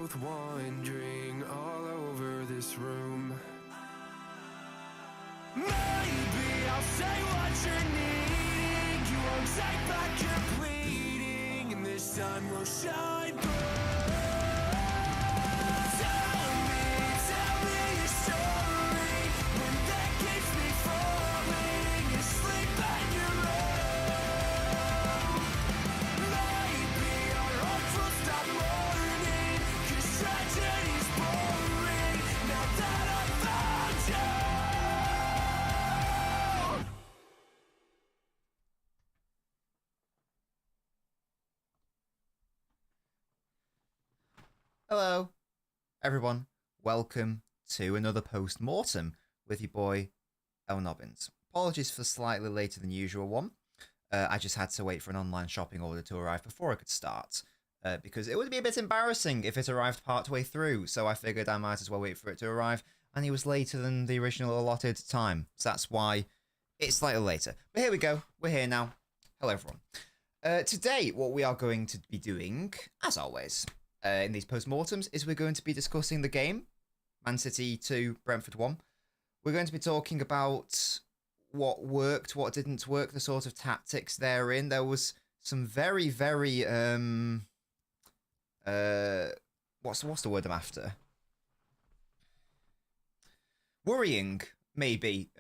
both wandering all over this room. Maybe I'll say what you're needing. You won't take back your pleading, and the sun will shine through. Tell me your story. When that keeps me falling asleep at your own. Maybe our hearts will stop mourning, 'cause tragedy's boring now that I found you. Hello, everyone. Welcome to another Post-Mortem with your boy, LNobbins. Apologies for slightly later than usual one. I just had to wait for an online shopping order to arrive before I could start, because it would be a bit embarrassing if it arrived partway through, so I figured I might as well wait for it to arrive, and it was later than the original allotted time, so that's why it's slightly later. But here we go. We're here now. Hello, everyone. Today, what we are going to be doing, as always, in these post-mortems, is we're going to be discussing the game, Man City 2, Brentford 1. We're going to be talking about what worked, what didn't work, the sort of tactics therein. There was some very, very, what's the word I'm after? Worrying, maybe.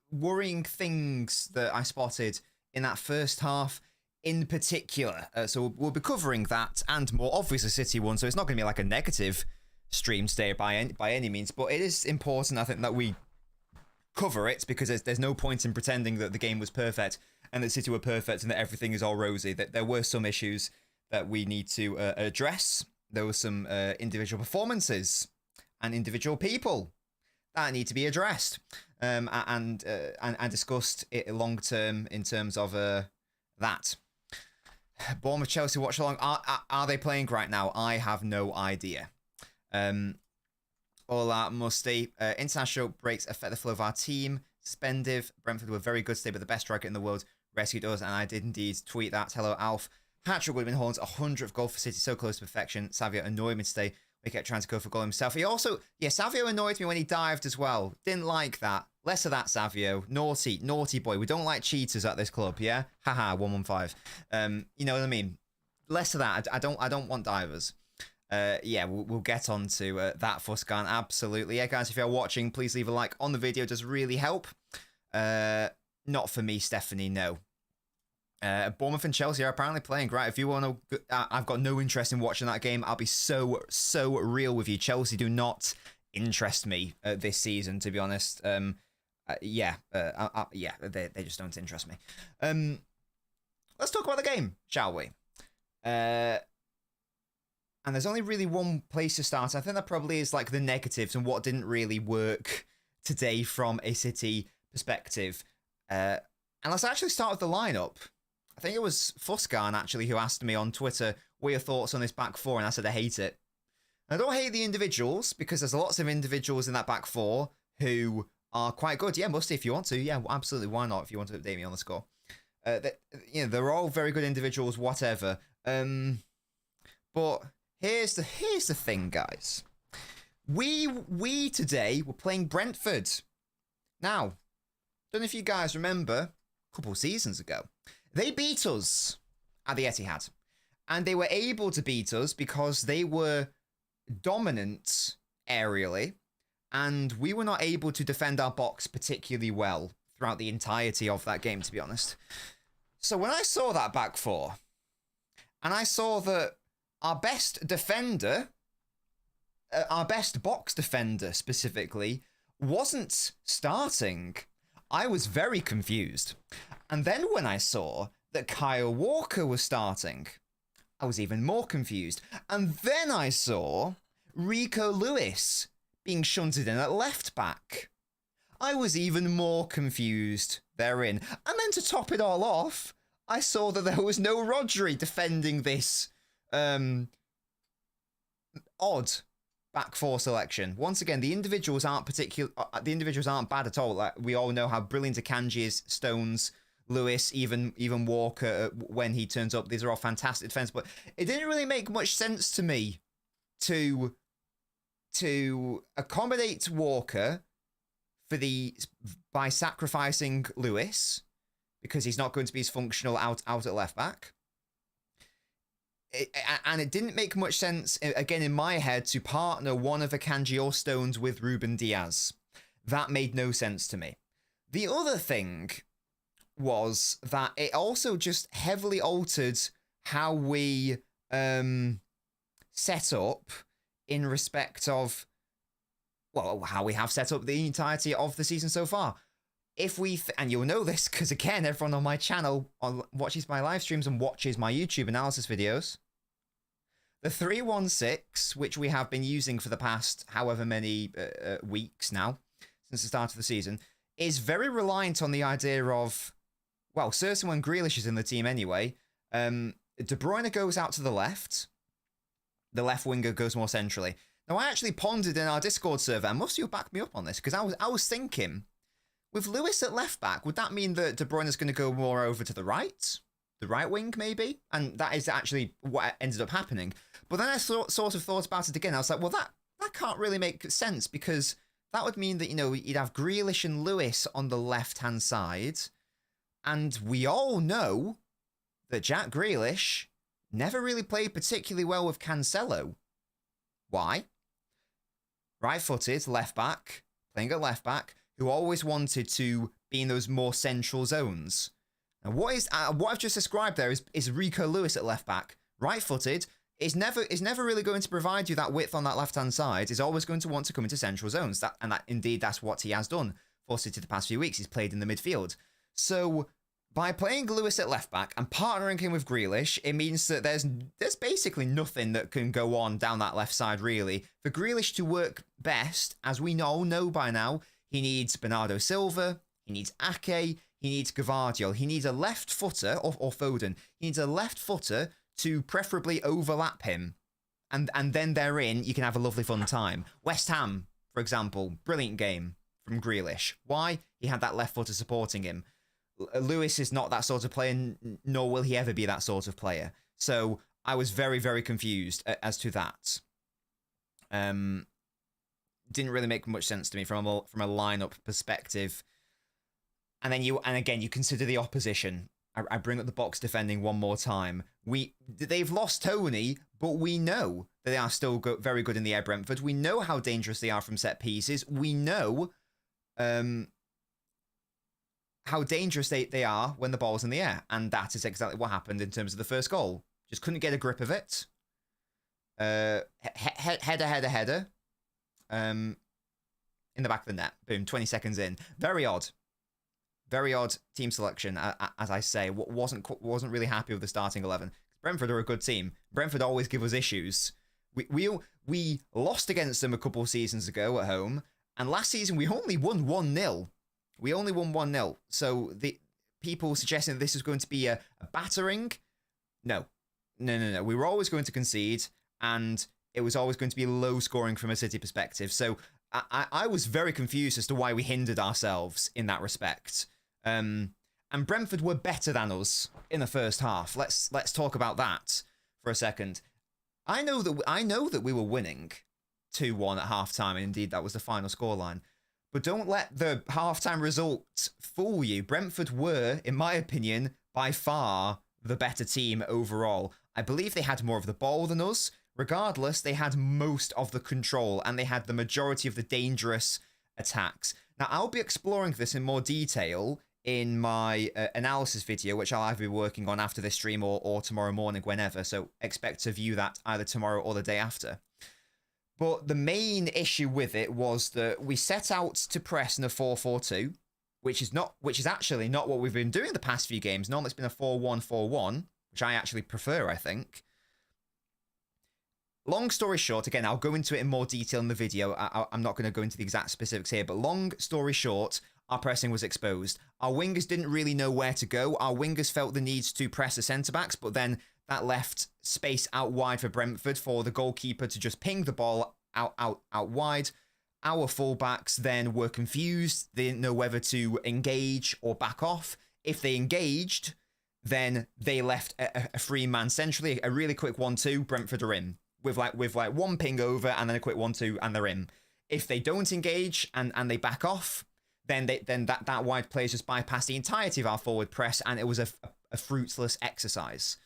Worrying things that I spotted in that first half in particular. So we'll be covering that and more. Obviously, City won, so it's not going to be like a negative stream today by any means, but it is important, I think, that we cover it, because there's no point in pretending that the game was perfect and that City were perfect and that everything is all rosy. That there were some issues that we need to address. There were some individual performances and individual people that need to be addressed and discussed long term in terms of that. Bournemouth, Chelsea, Watchalong, are they playing right now? I have no idea. Ola Musty, international breaks affect the flow of our team. Spendiv, Brentford were very good today, but the best striker in the world rescued us, and I did indeed tweet that. Hello, Alf. Hat-trick would have been Haaland's 100th goal for City, so close to perfection. Savio annoyed me today. We kept trying to go for goal himself. He also, Savio annoyed me when he dived as well. Didn't like that. Less of that, Savio. Naughty boy. We don't like cheaters at this club, yeah? Haha, 115. You know what I mean? Less of that. I don't want divers. We'll get on to that, Fuskan. Absolutely. Yeah, guys, if you're watching, please leave a like on the video. It does really help. Not for me, Stephanie, no. Bournemouth and Chelsea are apparently playing. Right, if you want to... I've got no interest in watching that game. I'll be so real with you. Chelsea do not interest me this season, to be honest. They just don't interest me. Let's talk about the game, shall we? And there's only really one place to start. I think that probably is like the negatives and what didn't really work today from a City perspective. And let's actually start with the lineup. I think it was Fuskan actually who asked me on Twitter, what are your thoughts on this back four? And I said I hate it. And I don't hate the individuals, because there's lots of individuals in that back four who are quite good. Yeah, Musty, if you want to. Yeah, absolutely. Why not? If you want to update me on the score. They're all very good individuals, whatever. But here's the thing, guys. We today were playing Brentford. Now, don't know if you guys remember, a couple of seasons ago, they beat us at the Etihad. And they were able to beat us because they were dominant aerially, and we were not able to defend our box particularly well throughout the entirety of that game, to be honest. So when I saw that back four, and I saw that our best defender, our best box defender specifically, wasn't starting, I was very confused. And then when I saw that Kyle Walker was starting, I was even more confused. And then I saw Rico Lewis being shunted in at left back. I was even more confused therein. And then to top it all off, I saw that there was no Rodri defending this odd back four selection. Once again, the individuals aren't bad at all. Like, we all know how brilliant Akanji is, Stones, Lewis, even Walker when he turns up. These are all fantastic defense, but it didn't really make much sense to me to accommodate Walker by sacrificing Lewis because he's not going to be as functional out at left back. And it didn't make much sense, again, in my head, to partner one of Akanji or Stones with Ruben Diaz. That made no sense to me. The other thing was that it also just heavily altered how we set up in respect of, well, how we have set up the entirety of the season so far. If we, and you'll know this because, again, everyone on my channel watches my live streams and watches my YouTube analysis videos. The 3-1-6, which we have been using for the past however many weeks now, since the start of the season, is very reliant on the idea of, well, certainly when Grealish is in the team anyway, De Bruyne goes out to the left winger goes more centrally. Now, I actually pondered in our Discord server, and most of you backed me up on this, because I was thinking, with Lewis at left back, would that mean that De Bruyne is going to go more over to the right wing maybe? And that is actually what ended up happening. But then I sort of thought about it again. I was like, well, that can't really make sense, because that would mean that, you know, you'd have Grealish and Lewis on the left-hand side. And we all know that Jack Grealish never really played particularly well with Cancelo. Why? Right-footed, left-back, playing at left-back, who always wanted to be in those more central zones. And what I've just described there is Rico Lewis at left-back. Right-footed, is never really going to provide you that width on that left-hand side. Is always going to want to come into central zones. Indeed, that's what he has done for City the past few weeks. He's played in the midfield. So by playing Lewis at left-back and partnering him with Grealish, it means that there's basically nothing that can go on down that left side, really. For Grealish to work best, as we all know by now, he needs Bernardo Silva, he needs Ake, he needs Gvardiol, he needs a left footer, or Foden, he needs a left footer to preferably overlap him. And then therein, you can have a lovely fun time. West Ham, for example, brilliant game from Grealish. Why? He had that left footer supporting him. Lewis is not that sort of player, nor will he ever be that sort of player. So I was very, very confused as to that. Didn't really make much sense to me from a lineup perspective. And again, you consider the opposition. I bring up the box defending one more time. They've lost Tony, but we know that they are still very good in the air. Brentford. We know how dangerous they are from set pieces. We know how dangerous they are when the ball's in the air. And that is exactly what happened in terms of the first goal. Just couldn't get a grip of it. Header. In the back of the net. Boom, 20 seconds in. Very odd. Very odd team selection, as I say. Wasn't really happy with the starting 11. Brentford are a good team. Brentford always give us issues. We lost against them a couple of seasons ago at home. And last season, we only won 1-0. We only won 1-0. So the people suggesting that this is going to be a battering, no. We were always going to concede, and it was always going to be low scoring from a City perspective. So I was very confused as to why we hindered ourselves in that respect. And Brentford were better than us in the first half. Let's talk about that for a second. I know that we were winning 2-1 at halftime, and indeed that was the final scoreline. But don't let the halftime result fool you. Brentford were, in my opinion, by far the better team overall. I believe they had more of the ball than us. Regardless, they had most of the control, and they had the majority of the dangerous attacks. Now, I'll be exploring this in more detail in my analysis video, which I'll either be working on after this stream or tomorrow morning, whenever. So expect to view that either tomorrow or the day after. But the main issue with it was that we set out to press in a 4-4-2, which is actually not what we've been doing the past few games. Normally it's been a 4-1-4-1, which I actually prefer, I think. Long story short, again, I'll go into it in more detail in the video. I'm not going to go into the exact specifics here, but long story short, our pressing was exposed. Our wingers didn't really know where to go. Our wingers felt the need to press the centre-backs, but then that left space out wide for Brentford for the goalkeeper to just ping the ball out wide. Our fullbacks then were confused. They didn't know whether to engage or back off. If they engaged, then they left a free man centrally. A really quick 1-2, Brentford are in. with like one ping over and then a quick 1-2 and they're in. If they don't engage and they back off, then that wide player just bypassed the entirety of our forward press, and it was a fruitless exercise.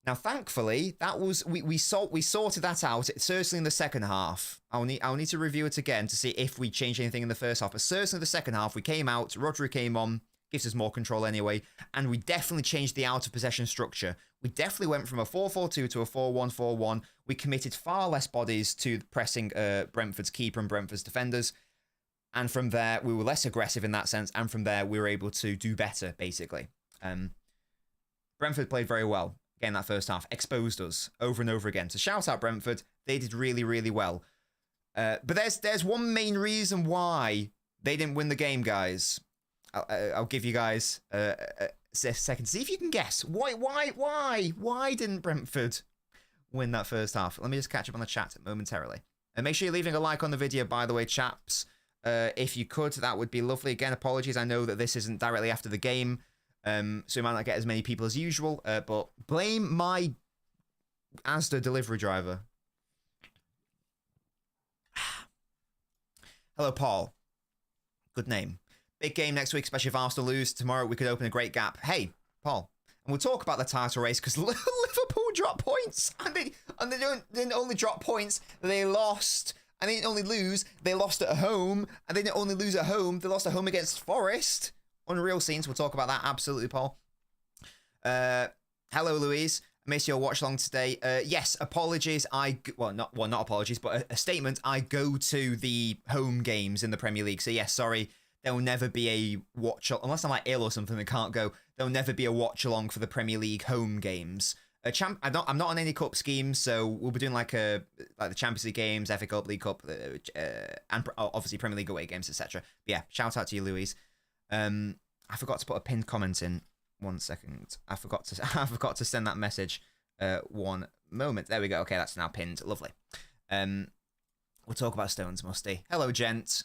Now, thankfully, that was we sorted that out. Certainly in the second half. I'll need to review it again to see if we changed anything in the first half. But certainly in the second half, we came out. Rodri came on, gives us more control anyway, and we definitely changed the out of possession structure. We definitely went from a 4-4-2 to a 4-1-4-1. We committed far less bodies to pressing Brentford's keeper and Brentford's defenders. And from there, we were less aggressive in that sense. And from there, we were able to do better, basically. Brentford played very well. Again, that first half exposed us over and over again. So shout out Brentford. They did really, really well. But there's one main reason why they didn't win the game, guys. I'll give you guys a second to see if you can guess. Why didn't Brentford win that first half? Let me just catch up on the chat momentarily. And make sure you're leaving a like on the video, by the way, chaps. If you could, that would be lovely. Again, apologies. I know that this isn't directly after the game. So we might not get as many people as usual. But blame my Asda delivery driver. Hello, Paul. Good name. Big game next week, especially if Arsenal lose. Tomorrow we could open a great gap. Hey, Paul. And we'll talk about the title race because Liverpool dropped points. And they didn't only drop points, they lost. And they didn't only lose, they lost at home. And they didn't only lose at home, they lost at home against Forest. Unreal scenes. We'll talk about that. Absolutely, Paul. Hello, Louise. I missed your watch along today. Yes, apologies. Not apologies, but a statement. I go to the home games in the Premier League. So yes, sorry. There will never be a watch unless I'm like ill or something and can't go. There'll never be a watch along for the Premier League home games. I'm not on any cup schemes, so we'll be doing like the Champions League games, FA Cup, League Cup, and obviously Premier League away games, etc. But yeah, shout out to you, Louise. I forgot to put a pinned comment in. 1 second. I forgot to send that message. 1 moment. There we go. Okay, that's now pinned. Lovely. We'll talk about Stones, Musty. Hello, gent.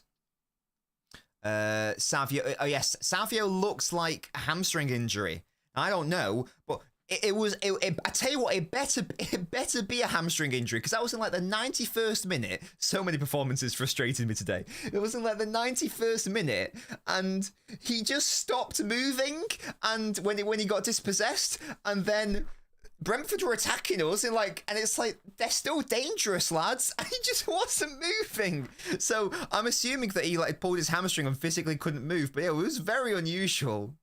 Savio. Oh yes, Savio looks like a hamstring injury. I don't know, but it was. I tell you what, it better be a hamstring injury because that was in like the 91st minute. So many performances frustrated me today. It was in like the 91st minute, and he just stopped moving. And when he got dispossessed, and then Brentford were attacking us, and it's like they're still dangerous, lads. And he just wasn't moving. So I'm assuming that he pulled his hamstring and physically couldn't move. But yeah, it was very unusual.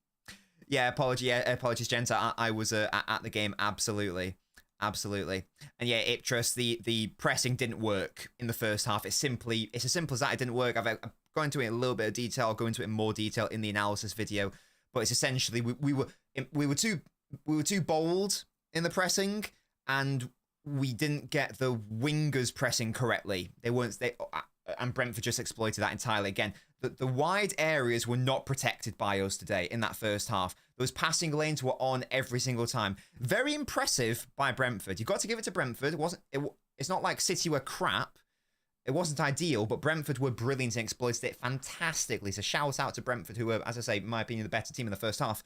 Yeah, apologies, gents. I was at the game, absolutely. And yeah, Iptras, the pressing didn't work in the first half. It's as simple as that. It didn't work. I've gone into it in a little bit of detail. I'll go into it in more detail in the analysis video. But it's essentially we were too bold in the pressing, and we didn't get the wingers pressing correctly. And Brentford just exploited that entirely. Again, the wide areas were not protected by us today in that first half. Those passing lanes were on every single time. Very impressive by Brentford. You've got to give it to Brentford. It's not like City were crap. It wasn't ideal, but Brentford were brilliant and exploited it fantastically. So shout out to Brentford, who were, as I say, in my opinion, the better team in the first half.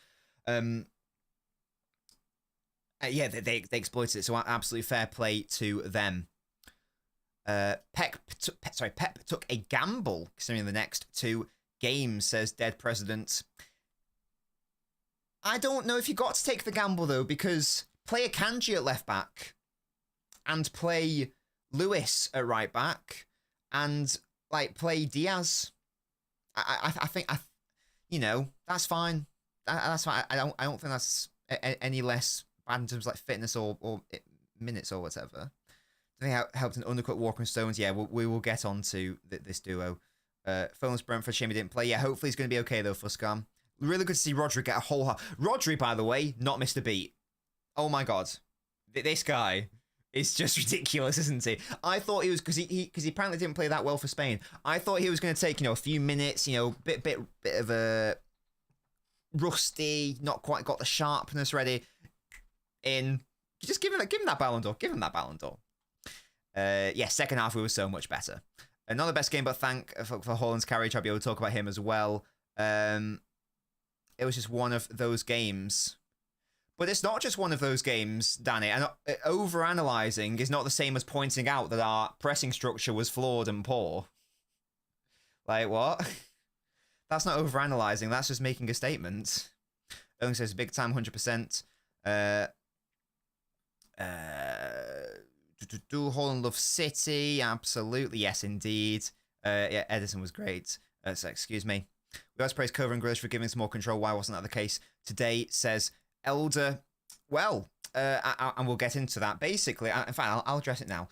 Yeah, they exploited it. So absolutely fair play to them. Pep took a gamble considering the next 2 games, says Dead President. I don't know if you got to take the gamble, though, because play Akanji at left back and play Lewis at right back and play Diaz. I think that's fine. That's fine. I don't think that's any less bad in terms of fitness or minutes or whatever. I think it helped an undercut Walker and Stones. Yeah, we will get on to this duo. Phones Brentford, shame he didn't play. Yeah, hopefully he's going to be okay, though, Fuscam. Really good to see Rodri get a whole half. Rodri, by the way, not missed a beat. Oh, my God. This guy is just ridiculous, isn't he? I thought he was, because he apparently didn't play that well for Spain. I thought he was going to take, a few minutes, bit of a rusty, not quite got the sharpness ready. Just give him that Ballon d'Or. Give him that Ballon d'Or. Yeah, second half we were so much better. Not the best game, but thank for Haaland's carry. I'll be able to talk about him as well. It was just one of those games. But it's not just one of those games, Danny. And over-analysing is not the same as pointing out that our pressing structure was flawed and poor. Like, what? That's not over-analysing. That's just making a statement. Owen says, big time, 100%. Haaland loves City. Absolutely. Yes, indeed. Yeah, Edison was great. So, excuse me. We also praise Cover and Grealish for giving us more control. Why wasn't that the case today? Says Elder. Well, and we'll get into that. Basically, in fact, I'll address it now.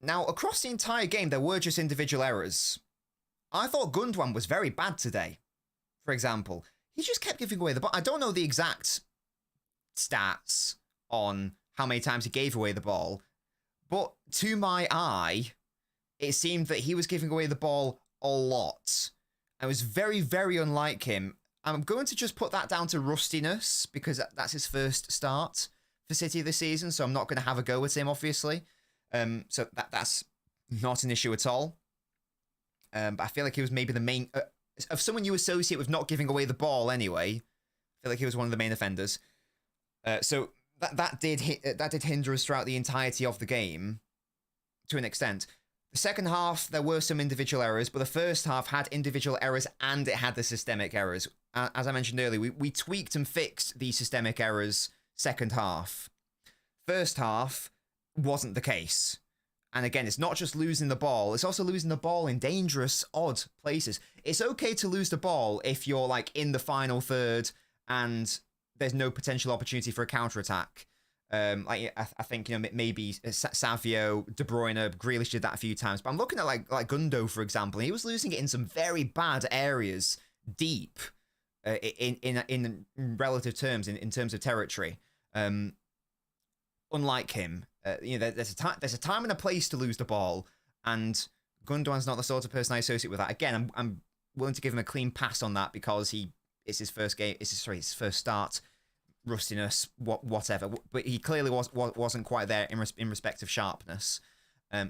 Now, across the entire game, there were just individual errors. I thought Gundogan was very bad today, for example. He just kept giving away the ball. I don't know the exact stats on how many times he gave away the ball, but to my eye, it seemed that he was giving away the ball a lot. It was very, very unlike him. I'm going to just put that down to rustiness, because that's his first start for City this season, so I'm not going to have a go at him, obviously. So that's not an issue at all. But I feel like he was maybe the main... of someone you associate with not giving away the ball anyway, I feel like he was one of the main offenders. So that did hinder us throughout the entirety of the game, to an extent. The second half, there were some individual errors, but the first half had individual errors and it had the systemic errors. As I mentioned earlier, we tweaked and fixed the systemic errors second half. First half wasn't the case. And again, it's not just losing the ball, it's also losing the ball in dangerous, odd places. It's okay to lose the ball if you're like in the final third and there's no potential opportunity for a counter-attack. I think, you know, maybe Savio, De Bruyne, Grealish did that a few times. But I'm looking at like Gundo, for example. He was losing it in some very bad areas, deep, in relative terms, in terms of territory. Unlike him, you know, there's a time and a place to lose the ball, and Gundogan's not the sort of person I associate with that. Again, I'm willing to give him a clean pass on that because it's his first game. His first start. Rustiness, whatever, but he clearly wasn't quite there in respect of sharpness.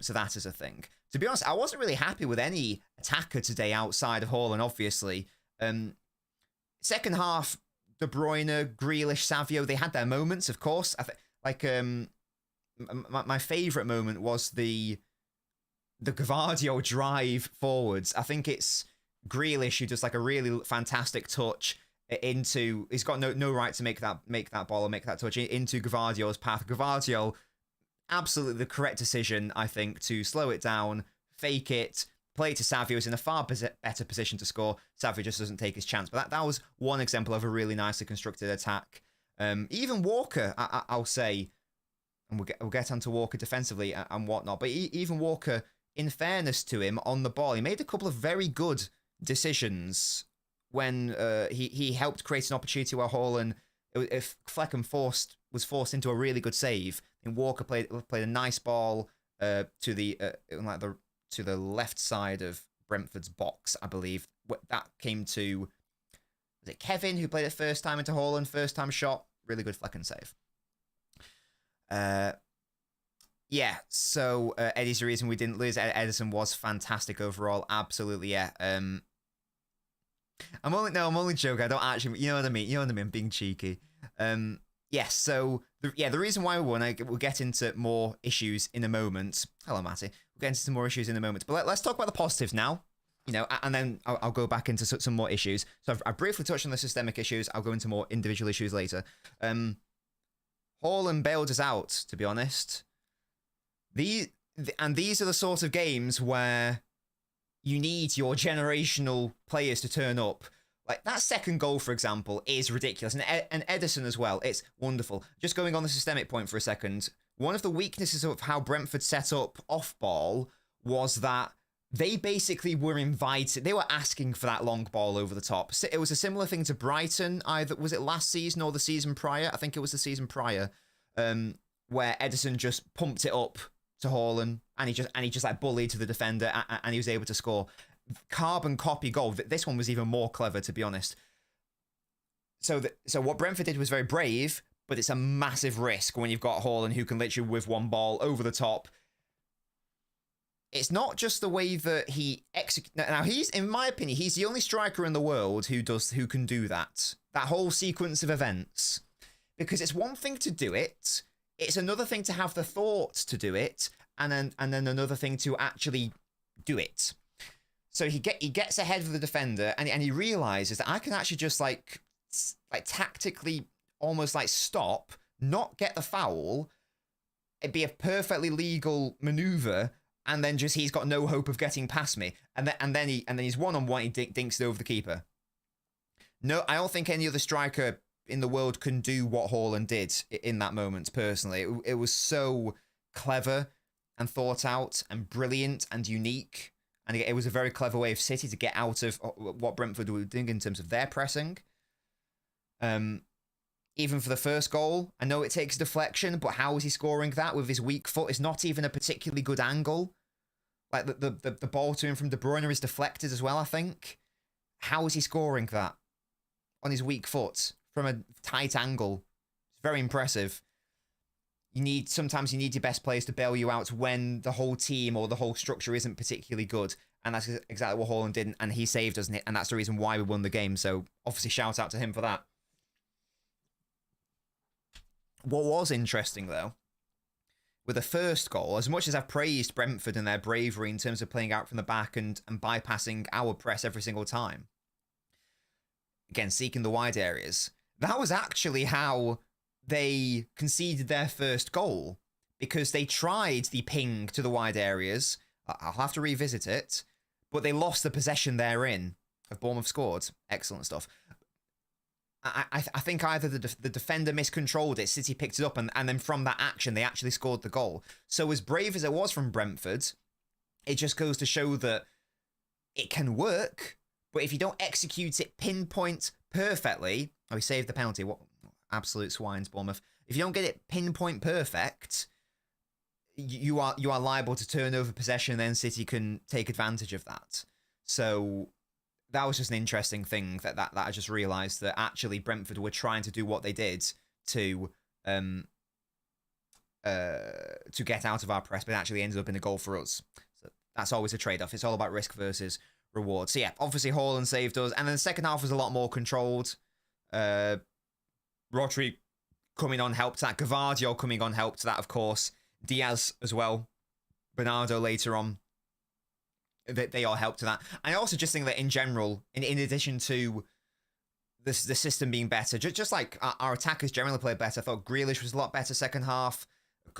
So that is a thing. To be honest, I wasn't really happy with any attacker today outside of Haaland, obviously. Second half, De Bruyne, Grealish, Savio, they had their moments, of course. My favourite moment was the Gvardiol drive forwards. I think it's Grealish who does like a really fantastic touch into, he's got no right to make that ball or make that touch into Gvardiol's path. Gvardiol, absolutely the correct decision, I think, to slow it down, fake it, play it to Savio, is in a far better position to score. Savio just doesn't take his chance. But that was one example of a really nicely constructed attack. Even Walker, I'll say, and we'll get onto Walker defensively and whatnot, but even Walker, in fairness to him on the ball, he made a couple of very good decisions when he helped create an opportunity where Haaland, if Fleckham was forced into a really good save, and Walker played a nice ball to the left side of Brentford's box, I believe. That came to, was it Kevin who played it first time into Haaland, first time shot, really good Fleckham save. Yeah, so Eddie's the reason we didn't lose. Edison was fantastic overall, absolutely, yeah. I'm only joking. I don't actually, you know what I mean? I'm being cheeky. Yes, so, the reason why we won, we'll get into more issues in a moment. Hello, Matty. We'll get into some more issues in a moment. But let's talk about the positives now, you know, and then I'll go back into some more issues. So I've briefly touched on the systemic issues. I'll go into more individual issues later. Haaland bailed us out, to be honest. These are the sort of games where you need your generational players to turn up. Like, that second goal, for example, is ridiculous. And Edison as well. It's wonderful. Just going on the systemic point for a second, one of the weaknesses of how Brentford set up off-ball was that they basically were invited. They were asking for that long ball over the top. It was a similar thing to Brighton, either, was it last season or the season prior? I think it was the season prior, where Edison just pumped it up to Haaland, and he just like bullied to the defender, and he was able to score. Carbon copy goal. This one was even more clever, to be honest. So what Brentford did was very brave, but it's a massive risk when you've got Haaland who can literally, with one ball over the top, it's not just the way that he executes. Now, he's, in my opinion, he's the only striker in the world who can do that. That whole sequence of events. Because it's one thing to do it, it's another thing to have the thought to do it, and then another thing to actually do it. So he gets ahead of the defender, and he realizes that I can actually just like tactically almost like stop, not get the foul, it'd be a perfectly legal maneuver, and then just he's got no hope of getting past me, and then he's one-on-one, he dinks it over the keeper. No, I don't think any other striker in the world can do what Haaland did in that moment, personally. It was so clever and thought out and brilliant and unique, and it was a very clever way of City to get out of what Brentford were doing in terms of their pressing. Even for the first goal, I know it takes deflection, but how is he scoring that with his weak foot? It's not even a particularly good angle. Like, the ball to him from De Bruyne is deflected as well, I think. How is he scoring that on his weak foot from a tight angle? It's very impressive. Sometimes you need your best players to bail you out when the whole team or the whole structure isn't particularly good. And that's exactly what Haaland did, and he saved us, and that's the reason why we won the game. So, obviously, shout out to him for that. What was interesting, though, with the first goal, as much as I've praised Brentford and their bravery in terms of playing out from the back and bypassing our press every single time, again, seeking the wide areas, that was actually how they conceded their first goal, because they tried the ping to the wide areas. I'll have to revisit it, but they lost the possession therein. Bournemouth scored. Excellent stuff. I think either the defender miscontrolled it, City picked it up, and then from that action, they actually scored the goal. So as brave as it was from Brentford, it just goes to show that it can work, but if you don't execute it pinpoint perfectly... Oh, he saved the penalty. What absolute swines, Bournemouth. If you don't get it pinpoint perfect, you are liable to turn over possession, and then City can take advantage of that. So... that was just an interesting thing that I just realised, that actually Brentford were trying to do what they did to get out of our press, but actually ended up in a goal for us. So that's always a trade-off. It's all about risk versus reward. So yeah, obviously Haaland saved us, and then the second half was a lot more controlled. Rodri coming on helped that. Gvardiol coming on helped that, of course. Diaz as well. Bernardo later on. They all helped to that. I also just think that in general, in addition to the system being better, just like our attackers generally played better, I thought Grealish was a lot better second half.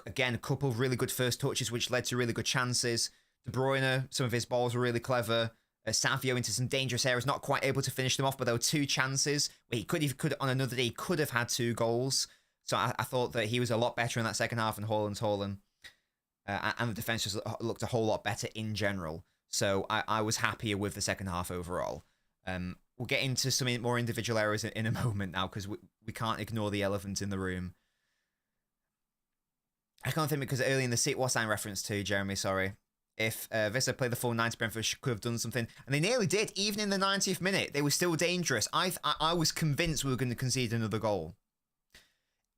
Again, a couple of really good first touches, which led to really good chances. De Bruyne, some of his balls were really clever. Savio into some dangerous areas, not quite able to finish them off, but there were two chances where he could on another day, he could have had 2 goals. So I thought that he was a lot better in that second half than Haaland's Haaland. And the defence just looked a whole lot better in general. So I was happier with the second half overall. We'll get into some more individual areas in a moment now, because we can't ignore the elephant in the room. I can't think, because early in the seat, what's that in reference to, Jeremy? Sorry. If Vista played the full 90, Brentford could have done something. And they nearly did. Even in the 90th minute, they were still dangerous. I was convinced we were going to concede another goal.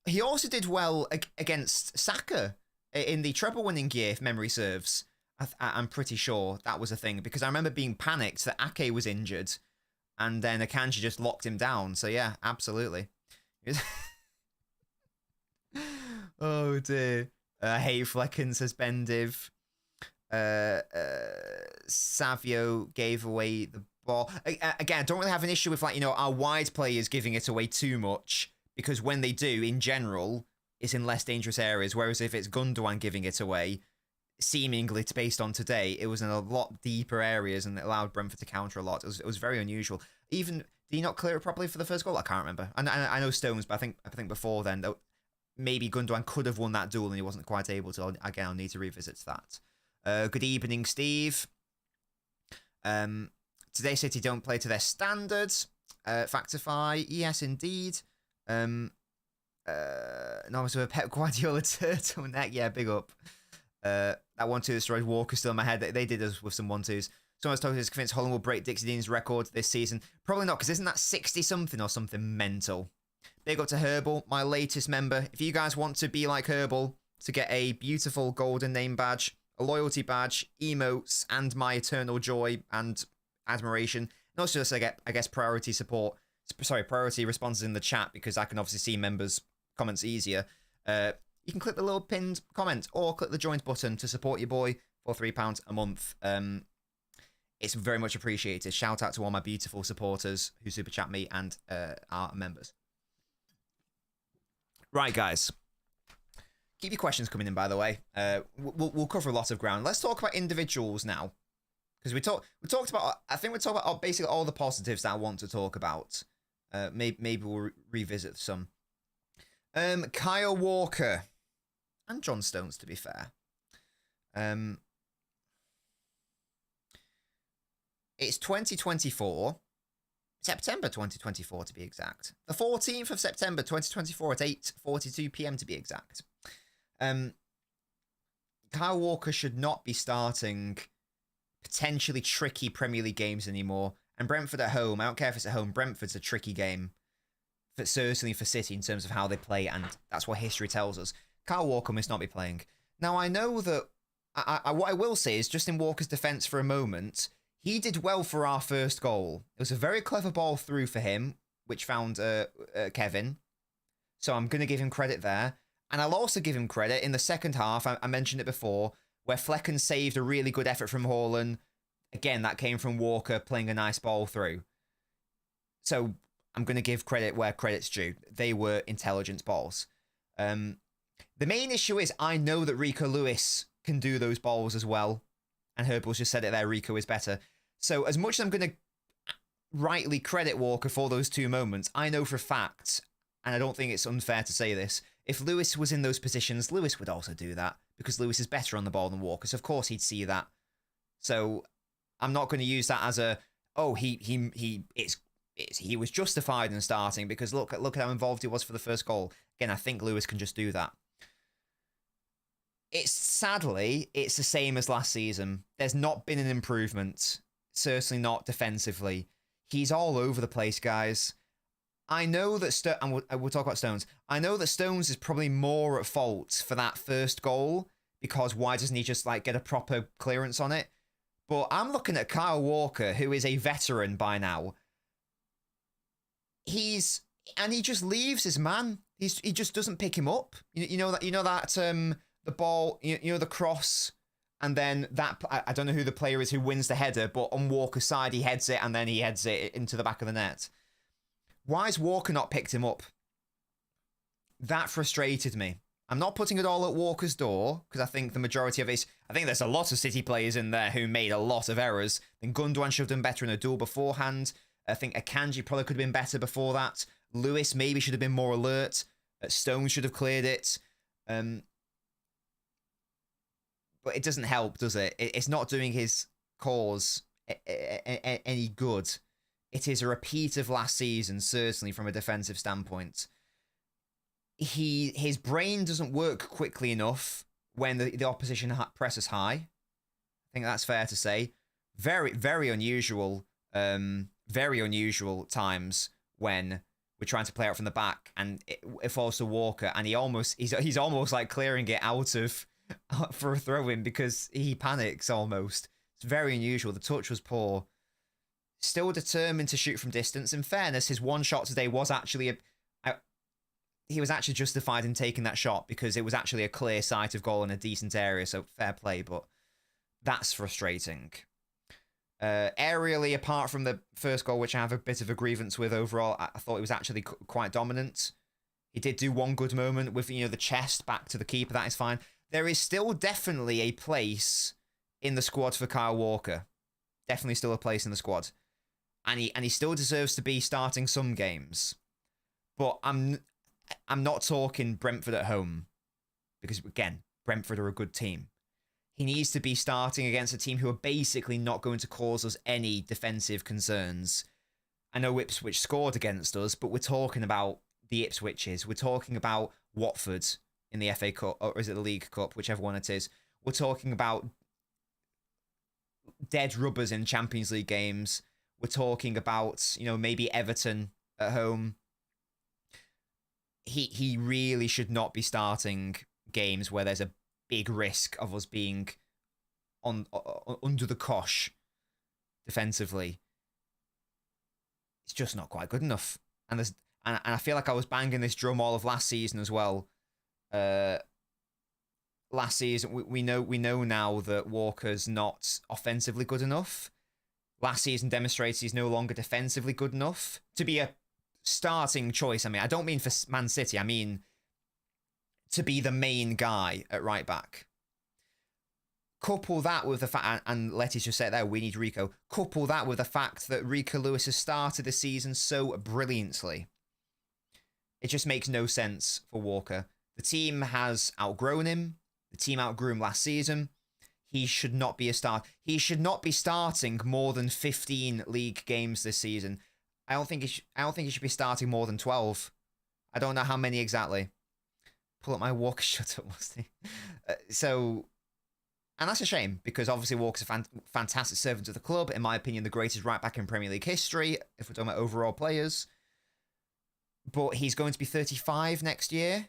He also did well against Saka in the treble-winning year, if memory serves. I'm pretty sure that was a thing, because I remember being panicked that Ake was injured, and then Akanji just locked him down. So yeah, absolutely. Oh dear. Hey Flecken, says Bendiv. Savio gave away the ball. Again, I don't really have an issue with, like, our wide players giving it away too much, because when they do, in general, it's in less dangerous areas. Whereas if it's Gundogan giving it away, seemingly based on today, it was in a lot deeper areas, and it allowed Brentford to counter a lot. It was very unusual. Even, did he not clear it properly for the first goal? I can't remember. I know Stones, but I think before then, though, maybe Gundogan could have won that duel and he wasn't quite able to. Again, I'll need to revisit that. Good evening, Steve. Today City don't play to their standards. Factify, yes indeed. No, so a Pep Guardiola turtleneck. Yeah, big up. That 1-2 destroyed Walker still in my head. They did us with some 1-2s. Someone's talking is convinced Haaland will break Dixie Dean's record this season. Probably not, because isn't that 60-something or something mental? Big up to Herbal, my latest member. If you guys want to be like Herbal to get a beautiful golden name badge, a loyalty badge, emotes, and my eternal joy and admiration. And also just, I guess, priority support. Sorry, priority responses in the chat, because I can obviously see members' comments easier. You can click the little pinned comment or click the joint button to support your boy for £3 a month. It's very much appreciated. Shout out to all my beautiful supporters who super chat me and are members. Right, guys. Keep your questions coming in, by the way. We'll cover a lot of ground. Let's talk about individuals now, because we talked about. I think we talked about basically all the positives that I want to talk about. Maybe we'll revisit some. Kyle Walker and John Stones, to be fair. It's 2024, September 2024 to be exact. The 14th of September 2024 at 8:42 p.m. to be exact. Kyle Walker should not be starting potentially tricky Premier League games anymore. And Brentford at home, I don't care if it's at home, Brentford's a tricky game. But certainly for City in terms of how they play, and that's what history tells us. Kyle Walker must not be playing. Now, I know that what I will say is, just in Walker's defence for a moment, he did well for our first goal. It was a very clever ball through for him, which found Kevin. So I'm going to give him credit there. And I'll also give him credit in the second half, I mentioned it before, where Flecken saved a really good effort from Haaland. Again, that came from Walker playing a nice ball through. So I'm going to give credit where credit's due. They were intelligent balls. The main issue is I know that Rico Lewis can do those balls as well. And Herbal's just said it there, Rico is better. So as much as I'm going to rightly credit Walker for those two moments, I know for a fact, and I don't think it's unfair to say this, if Lewis was in those positions, Lewis would also do that, because Lewis is better on the ball than Walker, so of course he'd see that. So I'm not going to use that as a, oh, he was justified in starting, because look at how involved he was for the first goal. Again, I think Lewis can just do that. Sadly, it's the same as last season. There's not been an improvement. Certainly not defensively. He's all over the place, guys. I know that and we'll talk about Stones. I know that Stones is probably more at fault for that first goal, because why doesn't he just get a proper clearance on it? But I'm looking at Kyle Walker, who is a veteran by now. He just leaves his man. He just doesn't pick him up. You know that the ball, the cross, and then that, I don't know who the player is who wins the header, but on Walker's side, he heads it, and then he heads it into the back of the net. Why has Walker not picked him up? That frustrated me. I'm not putting it all at Walker's door, because I think the majority of it, I think there's a lot of City players in there who made a lot of errors. I think Gundogan should have done better in a duel beforehand. I think Akanji probably could have been better before that. Lewis maybe should have been more alert. Stones should have cleared it. But it doesn't help, does it? It's not doing his cause any good. It is a repeat of last season, certainly from a defensive standpoint. His brain doesn't work quickly enough when the opposition presses high. I think that's fair to say. Very, very unusual. Very unusual times when we're trying to play out from the back and it falls to Walker, and he's almost like clearing it out of for a throw-in because he panics almost. It's very unusual. The touch was poor. Still determined to shoot from distance. In fairness, his one shot today was actually he was actually justified in taking that shot because it was actually a clear sight of goal in a decent area, so fair play, but that's frustrating. Aerially, apart from the first goal, which I have a bit of a grievance with overall, I thought he was actually quite dominant. He did do one good moment with, the chest back to the keeper. That is fine. There is still definitely a place in the squad for Kyle Walker. Definitely still a place in the squad. And he still deserves to be starting some games. But I'm not talking Brentford at home. Because, again, Brentford are a good team. He needs to be starting against a team who are basically not going to cause us any defensive concerns. I know Ipswich scored against us, but we're talking about the Ipswiches. We're talking about Watford in the FA Cup, or is it the League Cup, whichever one it is. We're talking about dead rubbers in Champions League games. We're talking about, maybe Everton at home. He really should not be starting games where there's a big risk of us being under the cosh defensively. It's just not quite good enough. And I feel like I was banging this drum all of last season as well. Last season, we know now that Walker's not offensively good enough. Last season demonstrates he's no longer defensively good enough to be a starting choice. I mean, I don't mean for Man City. I mean to be the main guy at right back. Couple that with the fact, and Letty's just said there, we need Rico. Couple that with the fact that Rico Lewis has started the season so brilliantly. It just makes no sense for Walker. The team has outgrown him. The team outgrew him last season. He should not be a start. He should not be starting more than 15 league games this season. I don't think he should be starting more than 12. I don't know how many exactly. Pull up my Walker shut up, Musty. And that's a shame, because obviously Walker's a fantastic servant of the club. In my opinion, the greatest right back in Premier League history, if we're talking about overall players. But he's going to be 35 next year.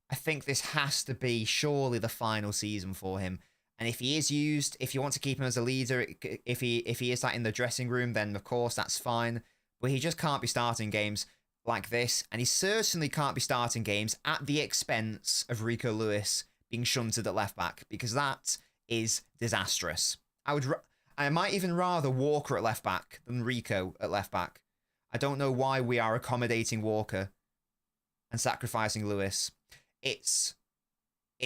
I think this has to be surely the final season for him. And if he is used, if you want to keep him as a leader, if he is that in the dressing room, then of course that's fine. But he just can't be starting games like this. And he certainly can't be starting games at the expense of Rico Lewis being shunted at left back, because that is disastrous. I might even rather Walker at left back than Rico at left back. I don't know why we are accommodating Walker and sacrificing Lewis. It's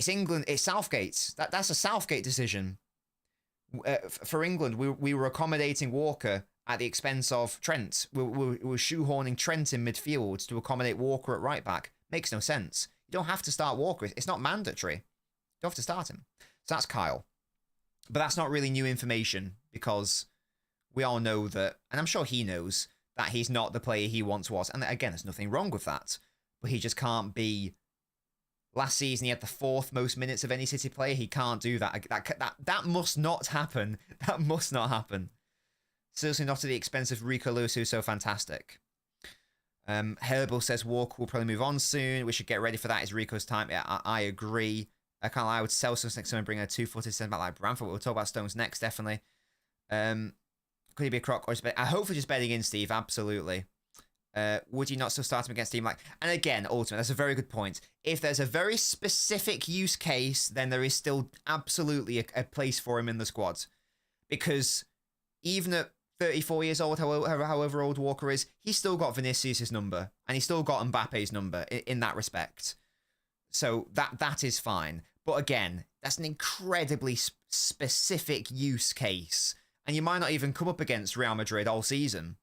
England. It's Southgate. That's a Southgate decision. For England, we were accommodating Walker at the expense of Trent. We were shoehorning Trent in midfield to accommodate Walker at right back. Makes no sense. You don't have to start Walker. It's not mandatory. You don't have to start him. So that's Kyle. But that's not really new information, because we all know that, and I'm sure he knows, that he's not the player he once was. And again, there's nothing wrong with that. But he just can't be. Last season, he had the 4th most minutes of any City player. He can't do that. That must not happen. That must not happen. Certainly not at the expense of Rico Lewis, who's so fantastic. Herbal says Walker will probably move on soon. We should get ready for that. It's Rico's time. Yeah, I agree. I can't lie. I would sell Stones next time and bring a 2-footed centre back like Brentford. We'll talk about Stones next, definitely. Could he be a crock or just I hope for just betting in, Steve. Absolutely. Would you not still start him against team like? And again, ultimately, that's a very good point. If there's a very specific use case, then there is still absolutely a place for him in the squad, because even at 34 years old, however old Walker is, he's still got Vinicius' number, and he's still got Mbappe's number in that respect. So that is fine. But again, that's an incredibly specific use case, and you might not even come up against Real Madrid all season.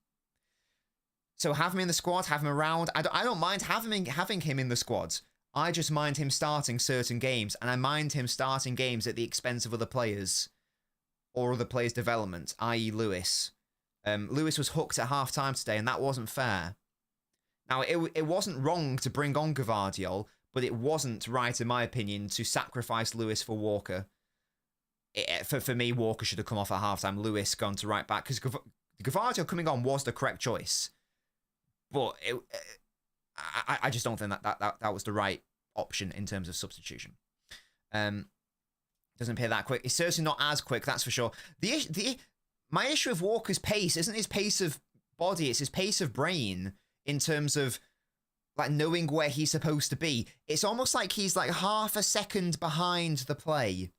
So have him in the squad, have him around. I don't mind having him in the squad. I just mind him starting certain games, and I mind him starting games at the expense of other players or other players' development, i.e. Lewis. Lewis was hooked at half-time today, and that wasn't fair. Now, it wasn't wrong to bring on Gvardiol, but it wasn't right, in my opinion, to sacrifice Lewis for Walker. For me, Walker should have come off at half-time. Lewis gone to right back, because Gvardiol coming on was the correct choice. But I just don't think that was the right option in terms of substitution. Doesn't appear that quick. It's certainly not as quick, that's for sure. My issue with Walker's pace isn't his pace of body, it's his pace of brain in terms of like knowing where he's supposed to be. It's almost like he's like half a second behind the play.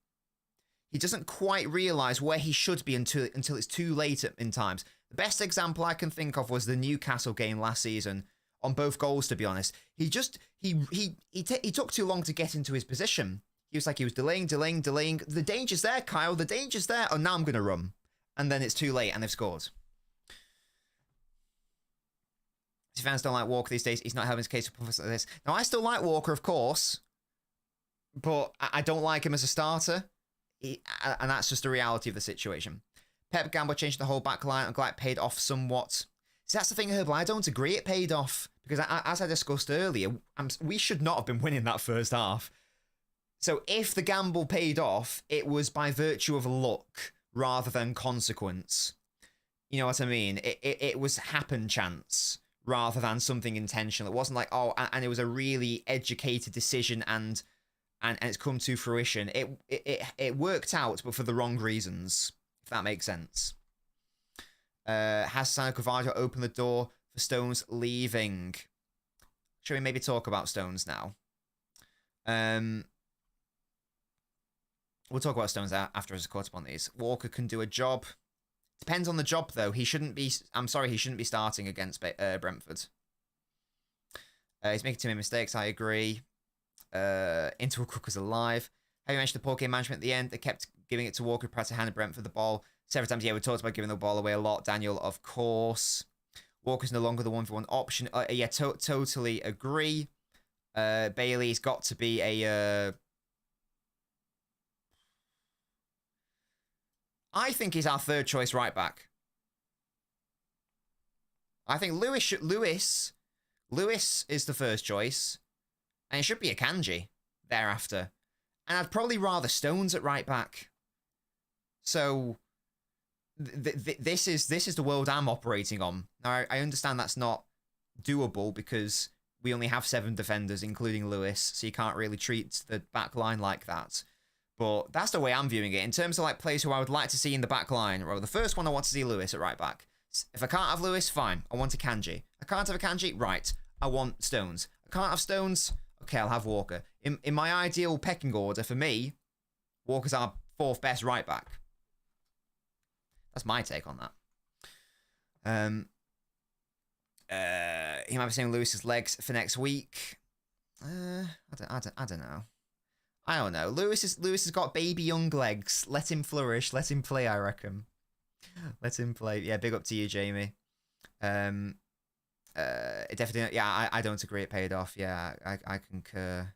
He doesn't quite realise where he should be until it's too late in times. The best example I can think of was the Newcastle game last season, on both goals, to be honest. He took too long to get into his position. He was delaying. The danger's there, Kyle. The danger's there. Oh, now I'm going to run. And then it's too late, and they've scored. Fans don't like Walker these days. He's not having his case for this. Now, I still like Walker, of course, but I don't like him as a starter. And that's just the reality of the situation. Pep Gamble changed the whole back line. I'm glad it paid off somewhat. See, that's the thing, Herbal. I don't agree it paid off. Because as I discussed earlier, we should not have been winning that first half. So if the gamble paid off, it was by virtue of luck rather than consequence. You know what I mean? It was happen chance rather than something intentional. It wasn't like, oh, and it was a really educated decision and and it's come to fruition. It worked out, but for the wrong reasons, if that makes sense. Has Sano Carvalho opened the door for Stones leaving? Shall we maybe talk about Stones now? We'll talk about Stones after as caught up on these. Walker can do a job. Depends on the job, though. He shouldn't be... I'm sorry, he shouldn't be starting against Brentford. He's making too many mistakes, I agree. Interval Cook was alive. Have you mentioned the poor game management at the end? They kept giving it to Walker, prior to handing Brentford the ball several times. Yeah, we talked about giving the ball away a lot. Daniel, of course. Walker's no longer the 1-for-1 option. Yeah, totally agree. Bailey's got to be a... I think he's our third choice right back. I think Lewis is the first choice, and it should be a Kanji thereafter. And I'd probably rather Stones at right back. So this is the world I'm operating on. Now I understand that's not doable because we only have 7 defenders, including Lewis, so you can't really treat the back line like that. But that's the way I'm viewing it. In terms of like players who I would like to see in the back line, well, the first one I want to see Lewis at right back. If I can't have Lewis, fine. I want a Kanji. I can't have a Kanji, right. I want Stones. I can't have Stones, okay, I'll have Walker. In my ideal pecking order, for me, Walker's our 4th best right back. That's my take on that. He might be saying Lewis's legs for next week. I don't know. I don't know. Lewis has got baby young legs. Let him flourish. Let him play, I reckon. Let him play. Yeah, big up to you, Jamie. It definitely. Yeah, I don't agree. It paid off. Yeah, I concur.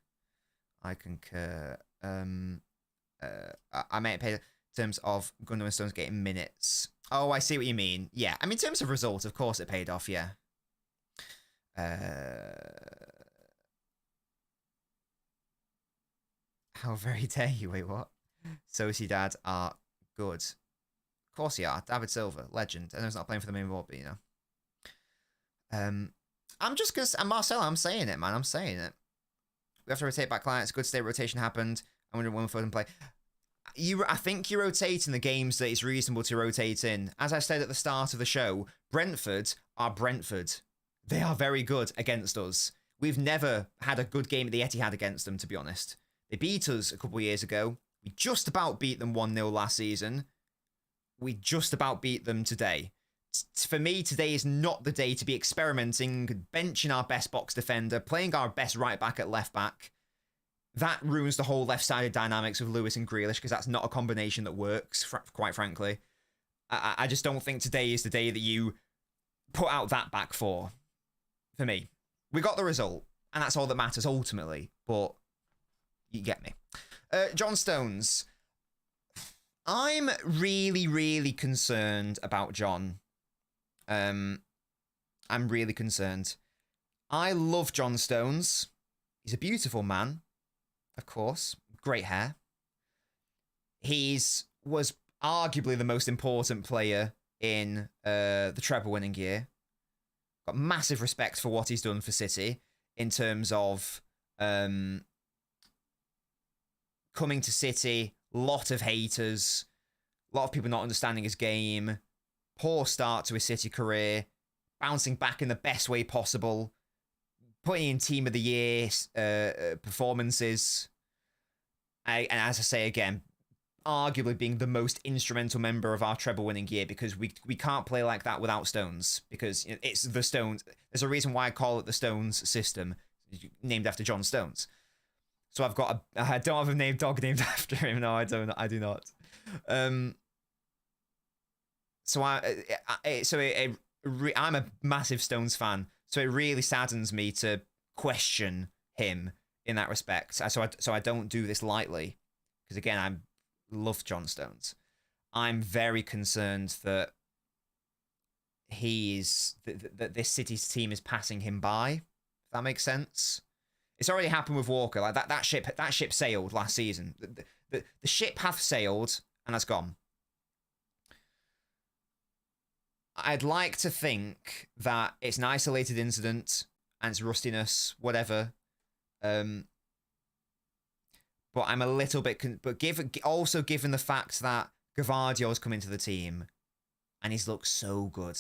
I concur. I may have paid in terms of Gundogan and Stones getting minutes. Oh, I see what you mean. Yeah, I mean in terms of result, of course, it paid off. Yeah. How very dare you? Wait, what? Sociedad are good. Of course they are. David Silva, legend. I know he's not playing for the main board, but you know. I'm just gonna... And Marcelo, I'm saying it, man. I'm saying it. We have to rotate back line. It's a good state rotation happened. I wonder when Foden play. I think you rotate in the games that it's reasonable to rotate in. As I said at the start of the show, Brentford are Brentford. They are very good against us. We've never had a good game at the Etihad against them, to be honest. They beat us a couple of years ago. We just about beat them 1-0 last season. We just about beat them today. For me, today is not the day to be experimenting, benching our best box defender, playing our best right back at left back. That ruins the whole left-sided dynamics of Lewis and Grealish because that's not a combination that works, quite frankly. I just don't think today is the day that you put out that back four. For me. We got the result, and that's all that matters ultimately, but you get me. John Stones. I'm really, really concerned about John. I'm really concerned. I love John Stones. He's a beautiful man, of course. Great hair. Was arguably the most important player in the treble-winning year. Got massive respect for what he's done for City in terms of coming to City, lot of haters, a lot of people not understanding his game, poor start to his City career, bouncing back in the best way possible, putting in Team of the Year performances, and as I say again, arguably being the most instrumental member of our treble-winning year because we can't play like that without Stones because it's the Stones. There's a reason why I call it the Stones system, named after John Stones. So I don't have a dog named after him. No, I do not. I'm a massive Stones fan, so it really saddens me to question him in that respect. So I don't do this lightly, because again, I love John Stones. I'm very concerned that that this City's team is passing him by. If that makes sense. It's already happened with Walker. Like that ship sailed last season. The ship hath sailed, and that's gone. I'd like to think that it's an isolated incident and it's rustiness, whatever. But I'm a little bit... also given the fact that Gvardio's come into the team and he's looked so good.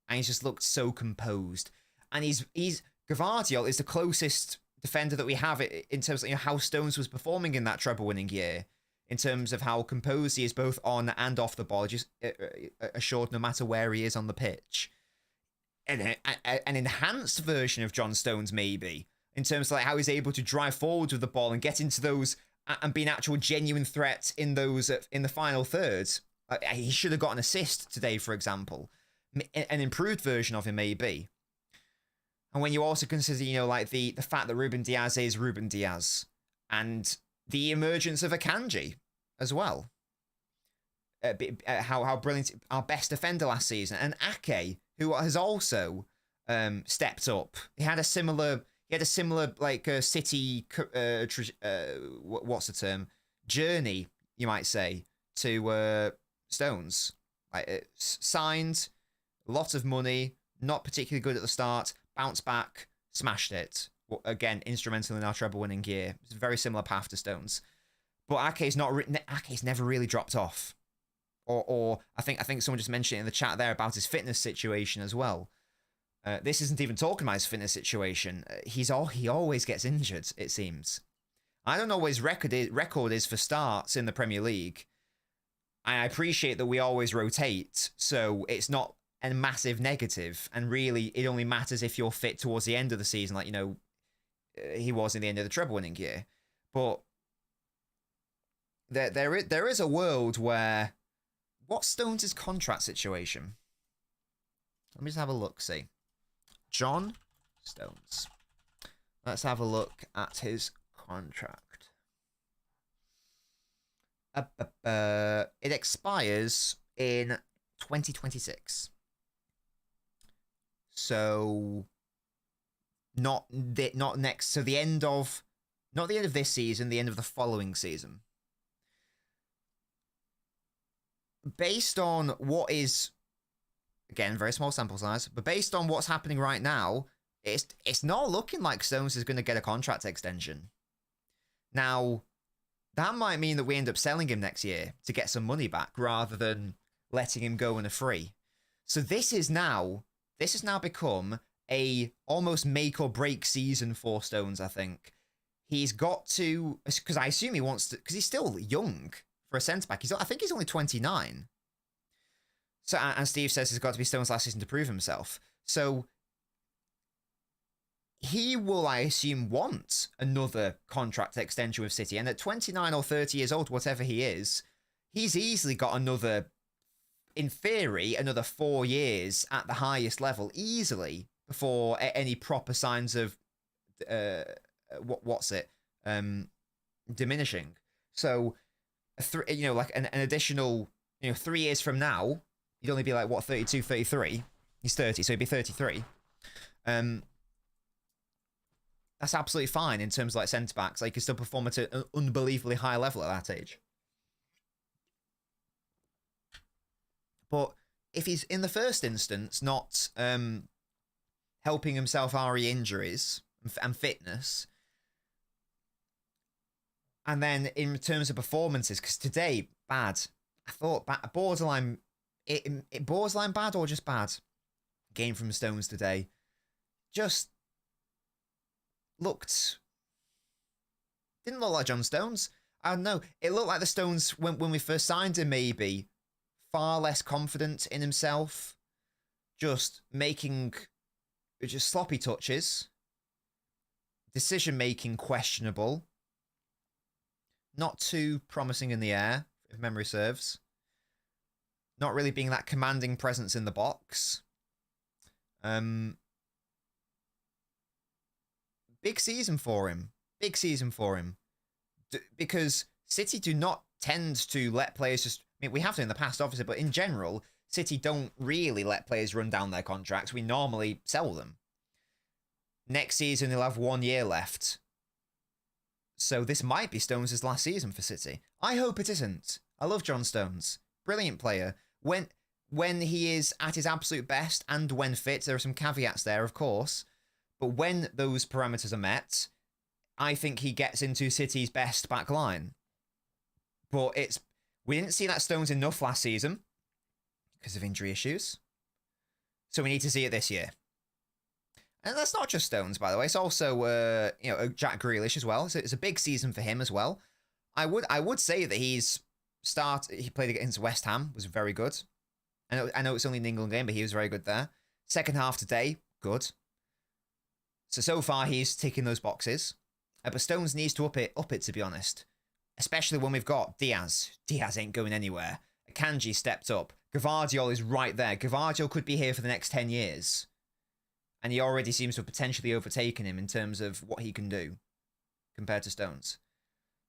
And he's just looked so composed. And Gvardiol is the closest defender that we have in terms of how Stones was performing in that treble-winning year. In terms of how composed he is both on and off the ball, just assured no matter where he is on the pitch. And an enhanced version of John Stones, maybe, in terms of how he's able to drive forward with the ball and get into those and be an actual genuine threat in those in the final thirds. He should have got an assist today, for example. An improved version of him, maybe. And when you also consider, the fact that Ruben Diaz is Ruben Diaz, and the emergence of Akanji as well. How brilliant our best defender last season, and Ake, who has also stepped up. He had a similar City what's the term, journey, you might say, to Stones. Signed, a lot of money, not particularly good at the start, bounced back, smashed it. Again, instrumental in our treble-winning year. It's a very similar path to Stones, but Ake's never really dropped off. Or I think someone just mentioned it in the chat there about his fitness situation as well. This isn't even talking about his fitness situation. He always gets injured, it seems. I don't know what his record is for starts in the Premier League. I appreciate that we always rotate, so it's not a massive negative. And really, it only matters if you're fit towards the end of the season, he was in the end of the treble-winning year. But there is a world where... What's Stones' contract situation? Let me just have a look, see. John Stones. Let's have a look at his contract. It expires in 2026. So... Not next, so not the end of this season, the end of the following season. Based on what is, again, very small sample size, but based on what's happening right now, it's not looking like Stones is going to get a contract extension. Now, that might mean that we end up selling him next year to get some money back rather than letting him go in a free. So this has now become a almost make or break season for Stones, I think. He's got to, because I assume he wants to, because he's still young for a centre-back. I think he's only 29. So, and Steve says it's got to be Stones' last season to prove himself. So he will, I assume, want another contract extension with City. And at 29 or 30 years old, whatever he is, he's easily got another, in theory, another 4 years at the highest level, easily, before any proper signs of diminishing. So an additional 3 years from now, he'd only be 32, 33. He's 30, so he'd be 33. That's absolutely fine in terms of centre backs. He can still perform at an unbelievably high level at that age. But if he's in the first instance not helping himself RE injuries and fitness. And then in terms of performances, because today, bad. I thought borderline bad or just bad? Game from Stones today. Just didn't look like John Stones. I don't know. It looked like the Stones, when we first signed him, maybe, far less confident in himself. Just making... just sloppy touches. Decision-making questionable. Not too promising in the air, if memory serves. Not really being that commanding presence in the box. Big season for him. Big season for him. Because City do not tend to let players just... we have to in the past, obviously, but in general... City don't really let players run down their contracts. We normally sell them. Next season, he'll have 1 year left. So this might be Stones' last season for City. I hope it isn't. I love John Stones. Brilliant player. When he is at his absolute best and when fit, there are some caveats there, of course. But when those parameters are met, I think he gets into City's best back line. But we didn't see that Stones enough last season because of injury issues. So we need to see it this year. And that's not just Stones, by the way. It's also Jack Grealish as well. So it's a big season for him as well. I would say that he played against West Ham, was very good. I know it's only an England game, but he was very good there. Second half today, good. So far he's ticking those boxes. But Stones needs to up it, to be honest. Especially when we've got Diaz. Diaz ain't going anywhere. Akanji stepped up. Gvardiol is right there. Gvardiol could be here for the next 10 years. And he already seems to have potentially overtaken him in terms of what he can do compared to Stones.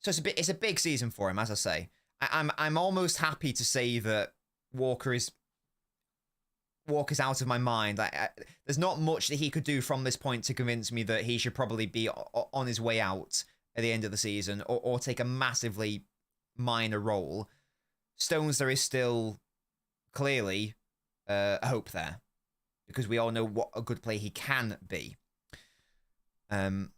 So it's a big season for him, as I say. I'm almost happy to say that Walker's out of my mind. There's not much that he could do from this point to convince me that he should probably be on his way out at the end of the season or take a massively minor role. Stones, there is still clearly a hope there because we all know what a good player he can be. It's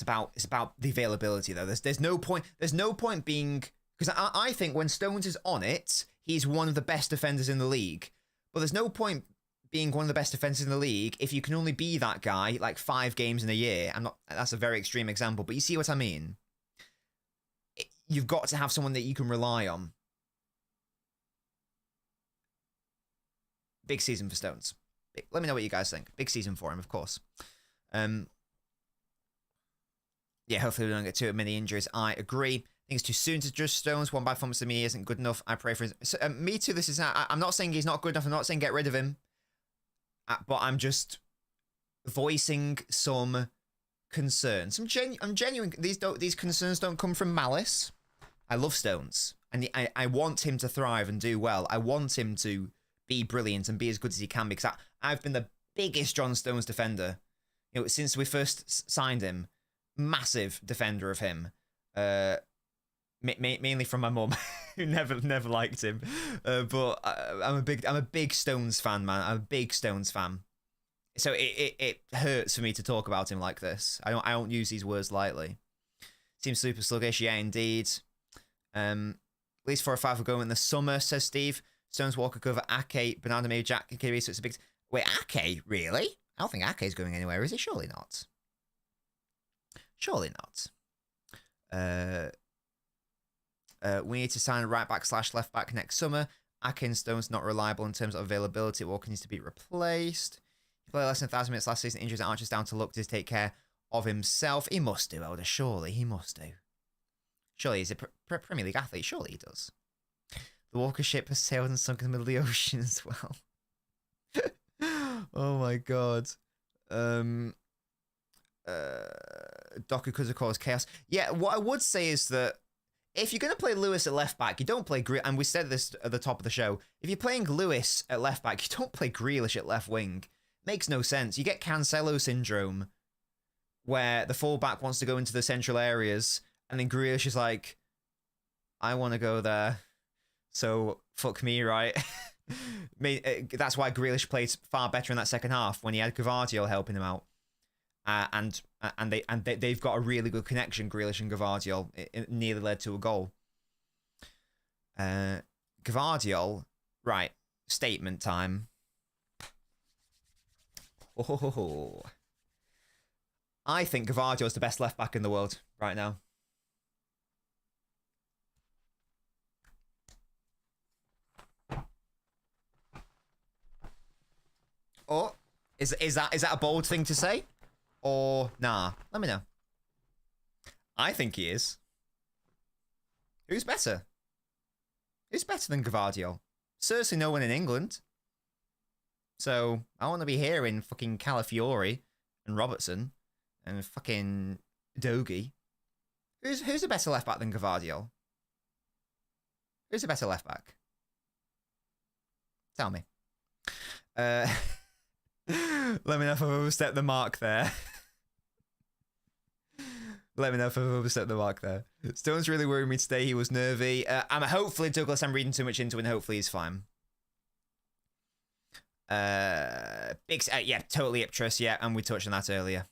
about the availability though. There's no point being, because I think when Stones is on it, he's one of the best defenders in the league. But there's no point being one of the best defenders in the league if you can only be that guy like 5 games in a year. That's a very extreme example, but you see what I mean. You've got to have someone that you can rely on. Big season for Stones. Let me know what you guys think. Big season for him, of course. Yeah, hopefully we don't get too many injuries. I agree. I think it's too soon to judge Stones. One bad performance to me isn't good enough. I pray for his... So, me too, this is... I'm not saying he's not good enough. I'm not saying get rid of him. But I'm just voicing some concerns. I'm genuine. These concerns don't come from malice. I love Stones. And I want him to thrive and do well. I want him to be brilliant and be as good as he can because I've been the biggest John Stones defender. Since we first signed him. Massive defender of him. Mainly from my mum, who never liked him. But I'm a big Stones fan, man. I'm a big Stones fan. So it hurts for me to talk about him like this. I don't use these words lightly. Seems super sluggish, yeah, indeed. At least 4 or 5 will go in the summer, says Steve. Stones, Walker, cover Ake, Bernardo, maybe Jack, Kiri, so it's a big... Wait, Ake? Really? I don't think Ake's going anywhere, is he? Surely not. Surely not. We need to sign a right back / left back next summer. Ake and Stones not reliable in terms of availability. Walker needs to be replaced. He played less than 1,000 minutes last season. Injuries aren't just down to luck. Does take care of himself? He must do, Elder. Surely he must do. Surely he's a Premier League athlete. Surely he does. The Walker ship has sailed and sunk in the middle of the ocean as well. Oh my god. Doku could have caused chaos. Yeah, what I would say is that if you're going to play Lewis at left back, you don't play and we said this at the top of the show. If you're playing Lewis at left back, you don't play Grealish at left wing. Makes no sense. You get Cancelo syndrome, where the fullback wants to go into the central areas, and then Grealish is like, "I want to go there, so fuck me, right?" That's why Grealish played far better in that second half when he had Gvardiol helping him out. And they've got a really good connection, Grealish and Gvardiol. It nearly led to a goal. Gvardiol, right, statement time. Oh, I think Gvardiol is the best left back in the world right now. Oh, is that a bold thing to say? Or, nah, let me know. I think he is. Who's better? Who's better than Gvardiol? Certainly no one in England. So, I want to be hearing fucking Calafiori and Robertson and fucking Dogie. Who's a better left back than Gvardiol? Who's a better left back? Tell me. Let me know if I've overstepped the mark there. Let me know if I've overstepped the mark there. Stones really worried me today. He was nervy. Hopefully, Douglas, I'm reading too much into it, and hopefully he's fine. Yeah, totally Iptris, yeah, and we touched on that earlier.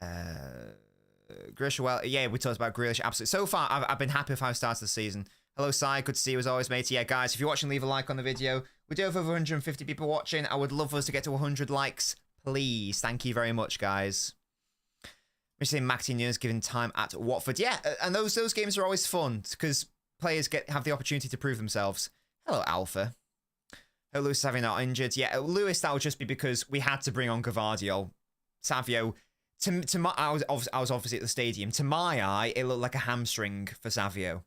Grealish, well, yeah, we talked about Grealish. Absolutely. So far, I've been happy with how I started the season. Hello, Sai. Good to see you as always, matey. Yeah, guys, if you're watching, leave a like on the video. We do have over 150 people watching. I would love us to get to 100 likes, please. Thank you very much, guys. We're saying Maxi Nunes given time at Watford. Yeah, and those games are always fun because players have the opportunity to prove themselves. Hello, Alpha. Oh, Lewis Savio not injured. Yeah, Lewis, that would just be because we had to bring on Gavardio. Savio, I was obviously at the stadium. To my eye, it looked like a hamstring for Savio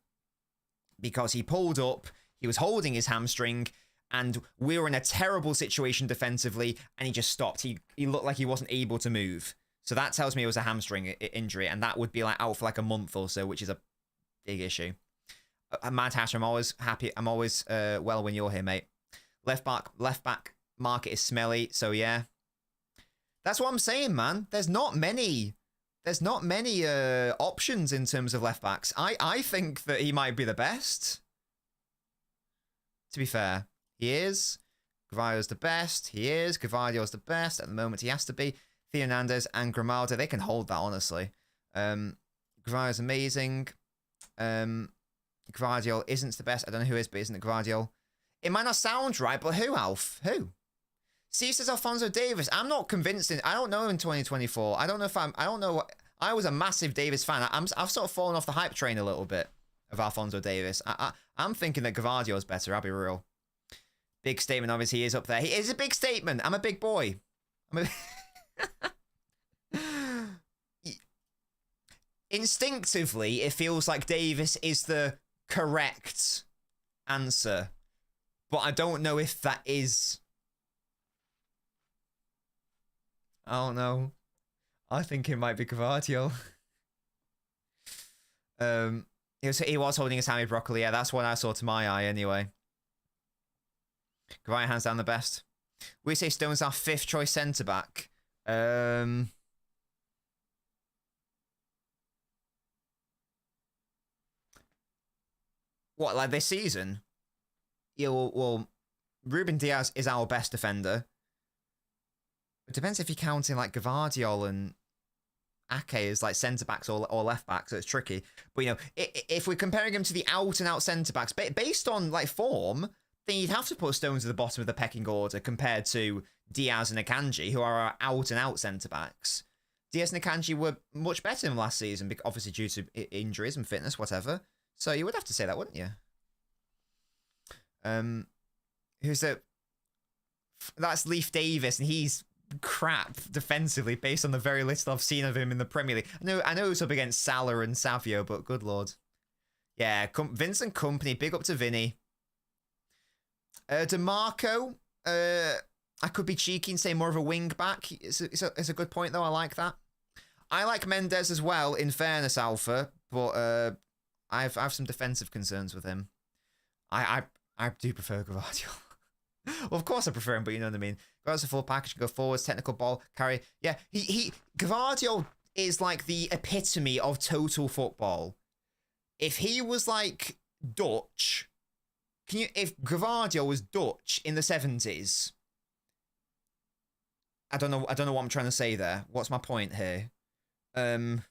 because he pulled up, he was holding his hamstring, and we were in a terrible situation defensively, and he just stopped. He looked like he wasn't able to move. So that tells me it was a hamstring injury, and that would be like out for like a month or so, which is a big issue. Mad Hash, I'm always happy. I'm always well when you're here, mate. Left back market is smelly, so yeah. That's what I'm saying, man. There's not many options in terms of left backs. I think that he might be the best. To be fair, he is. Gavardio's the best. He is. Gavardio's the best at the moment. He has to be. Theo Hernandez and Grimaldo, they can hold that, honestly. Gavardio's amazing. Gvardiol isn't the best. I don't know who is, but isn't it Gvardiol? It might not sound right, but who, Alf? Who? Steve says Alphonso Davies. I'm not convinced. I don't know in 2024. I don't know. I was a massive Davies fan. I've sort of fallen off the hype train a little bit of Alphonso Davies. I'm thinking that Gvardiol is better. I'll be real. Big statement, obviously, he is up there. He is a big statement. I'm a big boy. Instinctively, it feels like Davies is the correct answer, but I don't know if that is. I don't know. I think it might be Gvardiol. He was holding his Sammy Broccoli. Yeah, that's what I saw to my eye anyway. Gvardiol hands down the best. We say Stone's our 5th choice centre back. What, like this season? Yeah, well, Ruben Diaz is our best defender. It depends if you're counting like Gvardiol and Ake as like centre backs or left backs, so it's tricky. But you know, if we're comparing him to the out and out centre backs, based on like form, then you'd have to put Stones at the bottom of the pecking order compared to Diaz and Akanji, who are our out and out centre backs. Diaz and Akanji were much better than last season, obviously due to injuries and fitness, whatever. So you would have to say that, wouldn't you? Who's that? That's Leif Davis, and he's crap defensively based on the very little I've seen of him in the Premier League. I know it's up against Salah and Savio, but good lord. Yeah, Vincent Kompany, big up to Vinny. DeMarco, I could be cheeky and say more of a wing back. It's a good point though. I like that. I like Mendes as well. In fairness, Alpha, but I have some defensive concerns with him. I do prefer Gvardiol. Well, of course I prefer him, but you know what I mean. Gvardiol's a full package, go forwards, technical ball, carry. Yeah, Gvardiol is like the epitome of total football. If he was like Dutch, if Gvardiol was Dutch in the 70s, I don't know what I'm trying to say there. What's my point here? I'm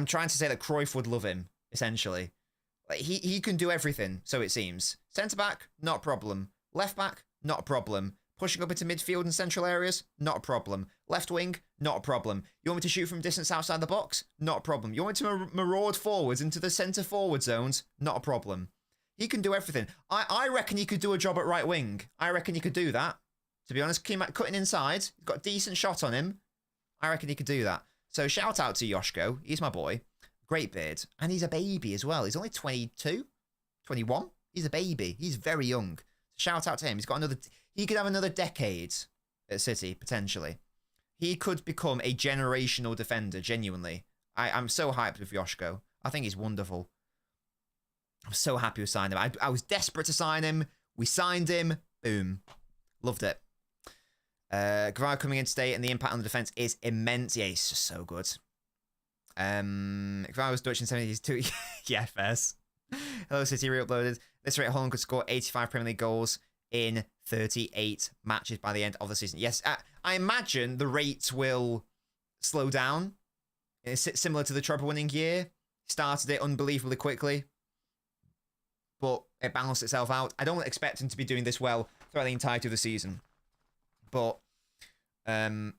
trying to say that Cruyff would love him, essentially. Like he can do everything, so it seems. Centre back, not a problem. Left back, not a problem. Pushing up into midfield and central areas, not a problem. Left wing, not a problem. You want me to shoot from distance outside the box? Not a problem. You want me to maraud forwards into the centre forward zones? Not a problem. He can do everything. I reckon he could do a job at right wing. I reckon he could do that. To be honest, cutting inside, he's got a decent shot on him. I reckon he could do that. So shout out to Yoshko. He's my boy. Great beard. And he's a baby as well. He's only 22, 21. He's a baby. He's very young. Shout out to him. He could have another decade at City, potentially. He could become a generational defender, genuinely. I'm so hyped with Yoshko. I think he's wonderful. I'm so happy we signed him. I was desperate to sign him. We signed him. Boom. Loved it. Guevara coming in today, and the impact on the defense is immense. Yeah, he's just so good. Guevara was Dutch in 70s too. Yeah, fairs. Hello, City re-uploaded. This rate, Haaland could score 85 Premier League goals in 38 matches by the end of the season. Yes, I imagine the rate will slow down. It's similar to the treble-winning year. Started it unbelievably quickly, but it balanced itself out. I don't expect him to be doing this well throughout the entirety of the season, but Haaland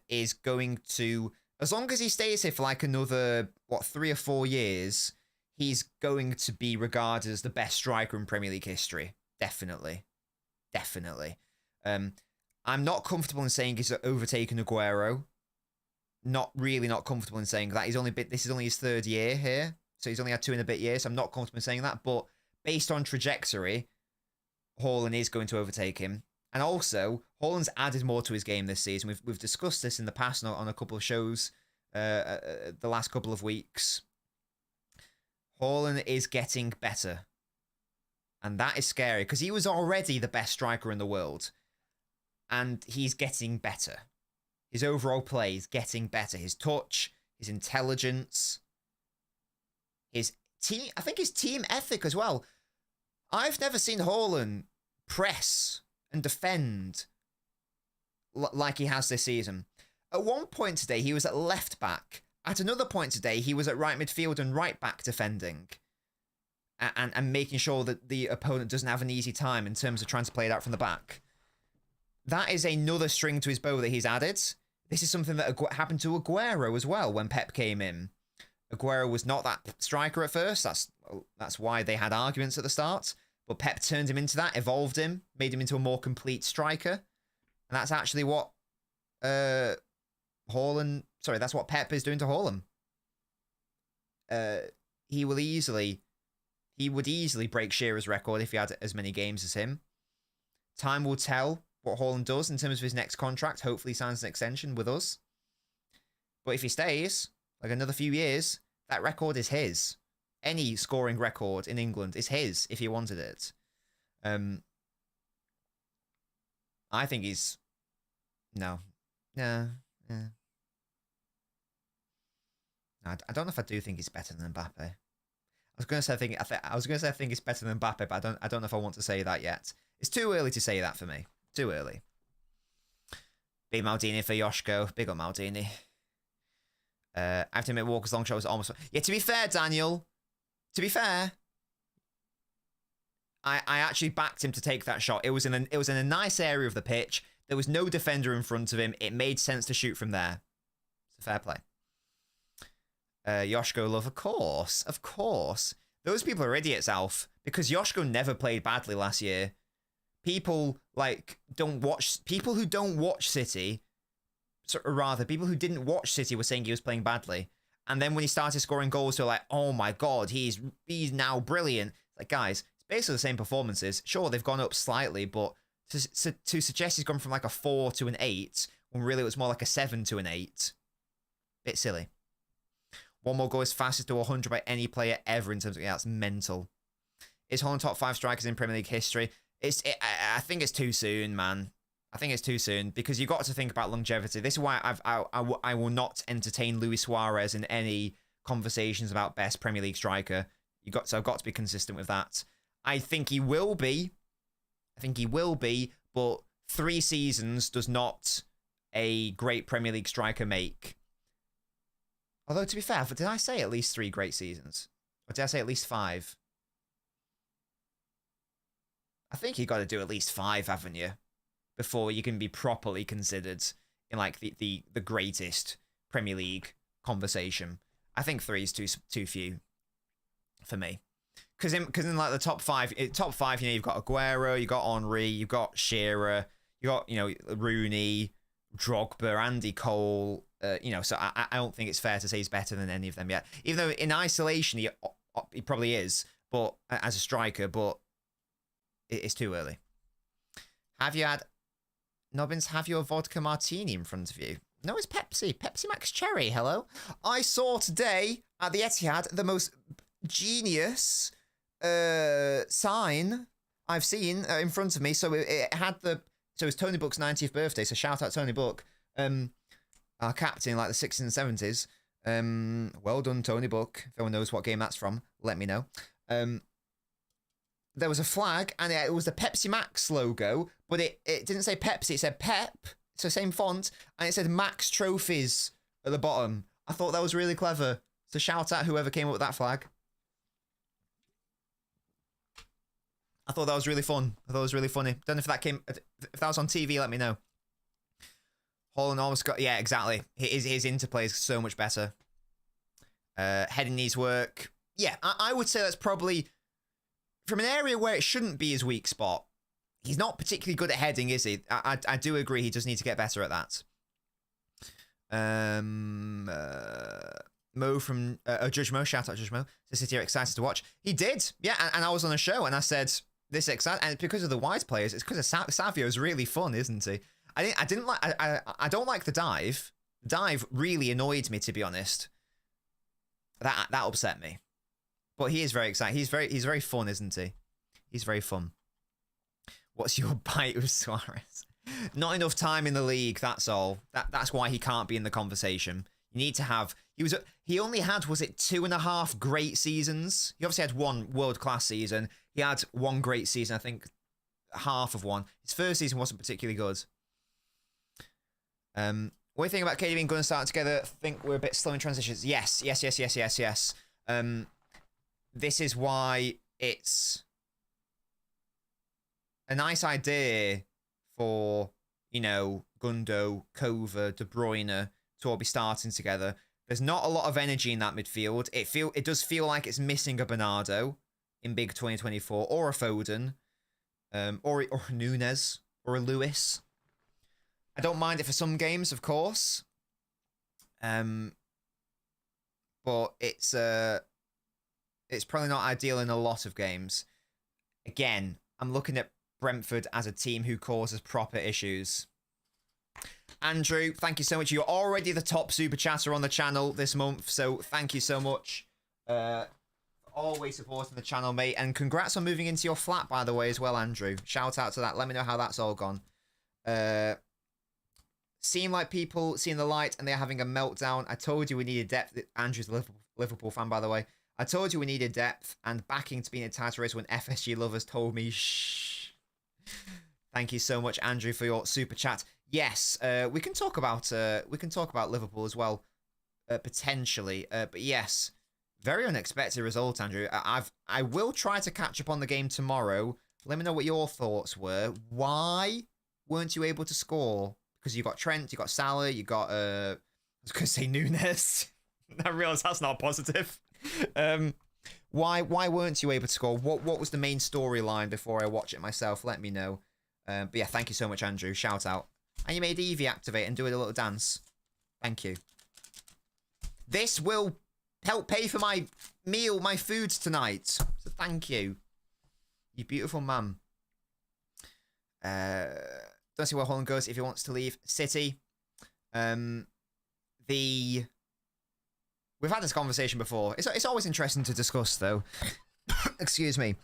is going to, as long as he stays here for like another, 3 or 4 years, he's going to be regarded as the best striker in Premier League history. Definitely. I'm not comfortable in saying he's overtaken Aguero. Not comfortable in saying that. This is only his 3rd year here, so he's only had 2 and a bit years, so I'm not comfortable in saying that, but based on trajectory, Haaland is going to overtake him. And also, Haaland's added more to his game this season. We've discussed this in the past on a couple of shows the last couple of weeks. Haaland is getting better. And that is scary, because he was already the best striker in the world. And he's getting better. His overall play is getting better. His touch, his intelligence, his team, I think his team ethic as well. I've never seen Haaland press and defend like he has this season. At one point today, he was at left back. At another point today, he was at right midfield and right back defending. And making sure that the opponent doesn't have an easy time in terms of trying to play it out from the back. That is another string to his bow that he's added. This is something that happened to Aguero as well when Pep came in. Aguero was not that striker at first. That's why they had arguments at the start. But Pep turned him into that, evolved him, made him into a more complete striker. And that's actually what that's what Pep is doing to Haaland. He would easily break Shearer's record if he had as many games as him. Time will tell what Haaland does in terms of his next contract. Hopefully he signs an extension with us. But if he stays, like another few years, that record is his. Any scoring record in England is his if he wanted it. I think he's... No. I don't know if I do think he's better than Mbappe. I was going to say I think he's better than Mbappe, but I don't know if I want to say that yet. It's too early to say that for me. Too early. Big Maldini for Yoshko. Big up Maldini. I have to admit, Walker's long shot was almost... Yeah, to be fair, Daniel. To be fair, I actually backed him to take that shot. It was in a nice area of the pitch. There was no defender in front of him. It made sense to shoot from there. It's a fair play. Yoshko love, of course. Those people are idiots, Alf, because Yoshko never played badly last year. People who don't watch City, people who didn't watch City were saying he was playing badly. And then when he started scoring goals, they're like, oh my God, he's now brilliant. Like, guys, it's basically the same performances. Sure, they've gone up slightly, but to suggest he's gone from like a 4 to an 8, when really it was more like a 7 to an 8, bit silly. One more goal is fastest to 100 by any player ever in terms of... Yeah, that's mental. Is Haaland top 5 strikers in Premier League history? I think it's too soon, man. I think it's too soon, because you've got to think about longevity. This is why I will not entertain Luis Suarez in any conversations about best Premier League striker. I've got to be consistent with that. I think he will be, but 3 seasons does not a great Premier League striker make. Although, to be fair, did I say at least 3 great seasons? Or did I say at least 5? I think you got to do at least 5, haven't you? Before you can be properly considered in like the greatest Premier League conversation. I think 3 is too few for me. Because in like the top 5, you've got Aguero, you've got Henry, you've got Shearer, you got Rooney, Drogba, Andy Cole. So I don't think it's fair to say he's better than any of them yet. Even though in isolation he probably is, but as a striker, but it's too early. Have you had Nobbins? Have your vodka martini in front of you? No, it's Pepsi. Pepsi Max Cherry. Hello. I saw today at the Etihad the most genius sign I've seen in front of me. So it had it's Tony Book's 90th birthday. So shout out Tony Book. Our captain in like the 60s and 70s. Well done, Tony Book. If anyone knows what game that's from, let me know. there was a flag, and it was the Pepsi Max logo, but it didn't say Pepsi, it said Pep, so same font, and it said Max Trophies at the bottom. I thought that was really clever. So shout out whoever came up with that flag. I thought that was really fun. I thought it was really funny. Don't know if that was on TV, let me know. Haaland almost got, yeah, exactly. His interplay is so much better. Heading needs work. Yeah, I would say that's probably, from an area where it shouldn't be his weak spot, he's not particularly good at heading, is he? I do agree he does need to get better at that. Mo from Judge Mo, shout out Judge Mo. So City are excited to watch. He did, yeah, and I was on a show and I said this excited, and because of the wide players, it's because of Savio's really fun, isn't he? I don't like the dive. The dive really annoyed me, to be honest. That upset me. But he is very exciting. He's very fun, isn't he? He's very fun. What's your bite with Suarez? Not enough time in the league, that's all. That's why he can't be in the conversation. You need to have... He only had, was it 2.5 great seasons? He obviously had one world-class season. He had one great season, I think half of one. His first season wasn't particularly good. What do you think about KDB and Gunn starting together? I think we're a bit slow in transitions. Yes. This is why it's a nice idea for, you know, Gundo, Kova, De Bruyne to all be starting together. There's not a lot of energy in that midfield. It does feel like it's missing a Bernardo in big 2024, or a Foden, or a Nunes, or a Lewis. I don't mind it for some games, of course. But it's probably not ideal in a lot of games. Again, I'm looking at Brentford as a team who causes proper issues. Andrew, thank you so much. You're already the top super chatter on the channel this month, so thank you so much. Always supporting the channel, mate. And congrats on moving into your flat, by the way, as well, Andrew. Shout out to that. Let me know how that's all gone. Seem like people seeing the light and they're having a meltdown. I told you we needed depth. Andrew's a Liverpool fan, by the way. I told you we needed depth and backing to be in a title race when FSG lovers told me shh. Thank you so much, Andrew, for your super chat. Yes, we can talk about Liverpool as well, potentially. But yes, very unexpected result, Andrew. I will try to catch up on the game tomorrow. Let me know what your thoughts were. Why weren't you able to score? Because you got Trent, you got Salah, you got I was gonna say Nunes. I realised that's not positive. Why weren't you able to score? What was the main storyline before I watch it myself? Let me know. But yeah, thank you so much, Andrew. Shout out. And you made Evie activate and do a little dance. Thank you. This will help pay for my meal, my food tonight. So thank you. You beautiful man. Don't see where Haaland goes if he wants to leave City. We've had this conversation before. It's always interesting to discuss, though. Excuse me.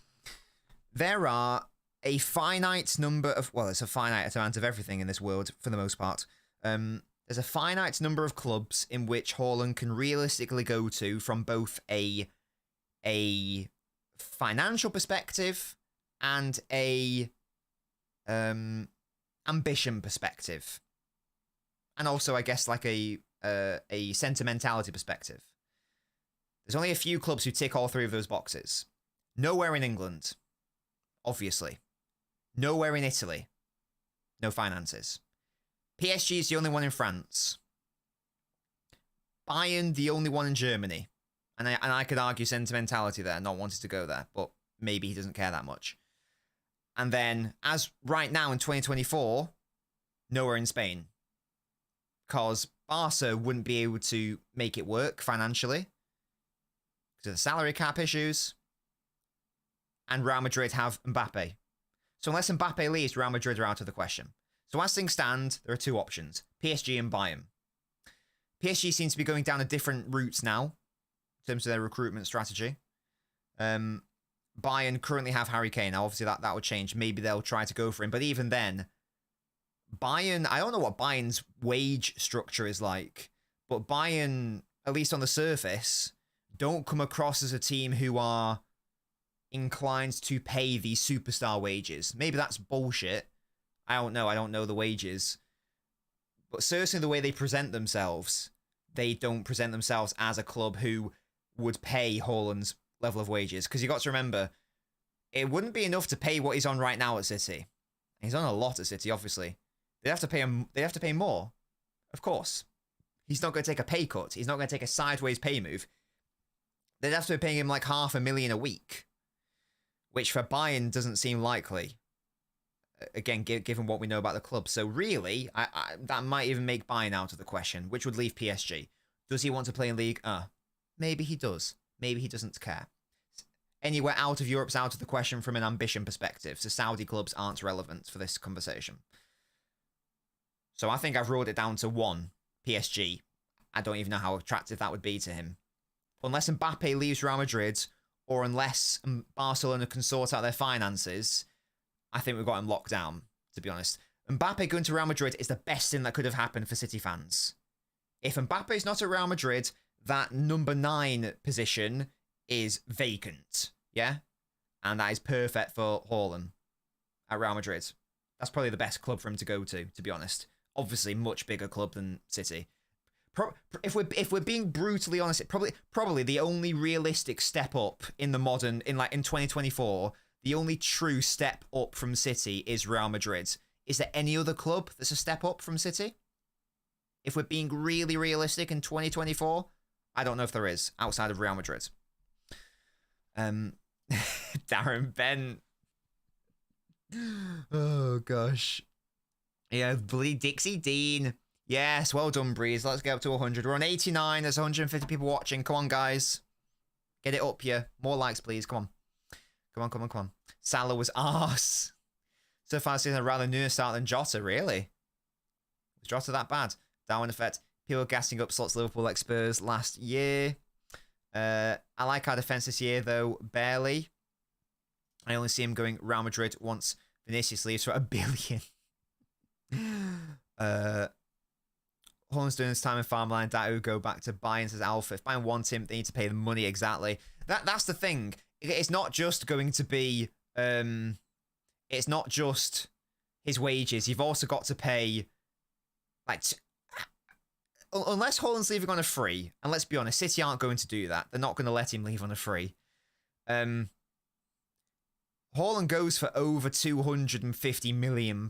There are a finite number of... Well, it's a finite amount of everything in this world, for the most part. There's a finite number of clubs in which Haaland can realistically go to from both a financial perspective and a ambition perspective. And also, I guess, like a sentimentality perspective. There's only a few clubs who tick all three of those boxes. Nowhere in England, obviously. Nowhere in Italy. No finances. PSG is the only one in France. Bayern, the only one in Germany. And I could argue sentimentality there, not wanting to go there, but maybe he doesn't care that much. And then, as right now in 2024, nowhere in Spain. Because Barca wouldn't be able to make it work financially because of the salary cap issues. And Real Madrid have Mbappe. So unless Mbappe leaves, Real Madrid are out of the question. So as things stand, there are two options. PSG and Bayern. PSG seems to be going down a different route now in terms of their recruitment strategy. Bayern currently have Harry Kane. Now, obviously, that would change. Maybe they'll try to go for him. But even then, Bayern, I don't know what Bayern's wage structure is like, but Bayern, at least on the surface, don't come across as a team who are inclined to pay these superstar wages. Maybe that's bullshit. I don't know. I don't know the wages. But certainly the way they present themselves, they don't present themselves as a club who would pay Haaland's level of wages. Because you got to remember, it wouldn't be enough to pay what he's on right now at City. He's on a lot at City, obviously. They'd have to pay him. They'd have to pay more, of course. He's not going to take a pay cut. He's not going to take a sideways pay move. They'd have to be paying him like $500,000 a week, which for Bayern doesn't seem likely. Again, given what we know about the club. So really, that might even make Bayern out of the question, which would leave PSG. Does he want to play in League? Maybe he does. Maybe he doesn't care. Anywhere out of Europe's out of the question from an ambition perspective. So Saudi clubs aren't relevant for this conversation. So I think I've ruled it down to 1, PSG. I don't even know how attractive that would be to him. Unless Mbappe leaves Real Madrid, or unless Barcelona can sort out their finances, I think we've got him locked down, to be honest. Mbappe going to Real Madrid is the best thing that could have happened for City fans. If Mbappe is not at Real Madrid, that number 9 position is vacant, yeah? And that is perfect for Haaland at Real Madrid. That's probably the best club for him to go to be honest. Obviously, much bigger club than City. If we're being brutally honest, probably the only realistic step up in the modern, in 2024, the only true step up from City is Real Madrid. Is there any other club that's a step up from City? If we're being really realistic in 2024, I don't know if there is, outside of Real Madrid. Darren Bent. Oh, gosh. Yeah, bleed Dixie Dean. Yes, well done, Breeze. Let's get up to 100. We're on 89. There's 150 people watching. Come on, guys. Get it up here. More likes, please. Come on. Come on. Salah was arse. So far, I've seen a rather newer start than Jota, really. Was Jota that bad? Darwin effect. People gassing up slots Liverpool like Spurs last year. I like our defence this year, though. Barely. I only see him going Real Madrid once Vinicius leaves for $1 billion. Haaland's doing his time in farmland. That would go back to Bayern, says Alpha. If Bayern want him, they need to pay the money exactly. That's the thing. It's not just going to be... it's not just his wages. You've also got to pay... unless Haaland's leaving on a free, and let's be honest, City aren't going to do that. They're not going to let him leave on a free. Haaland goes for over £250 million.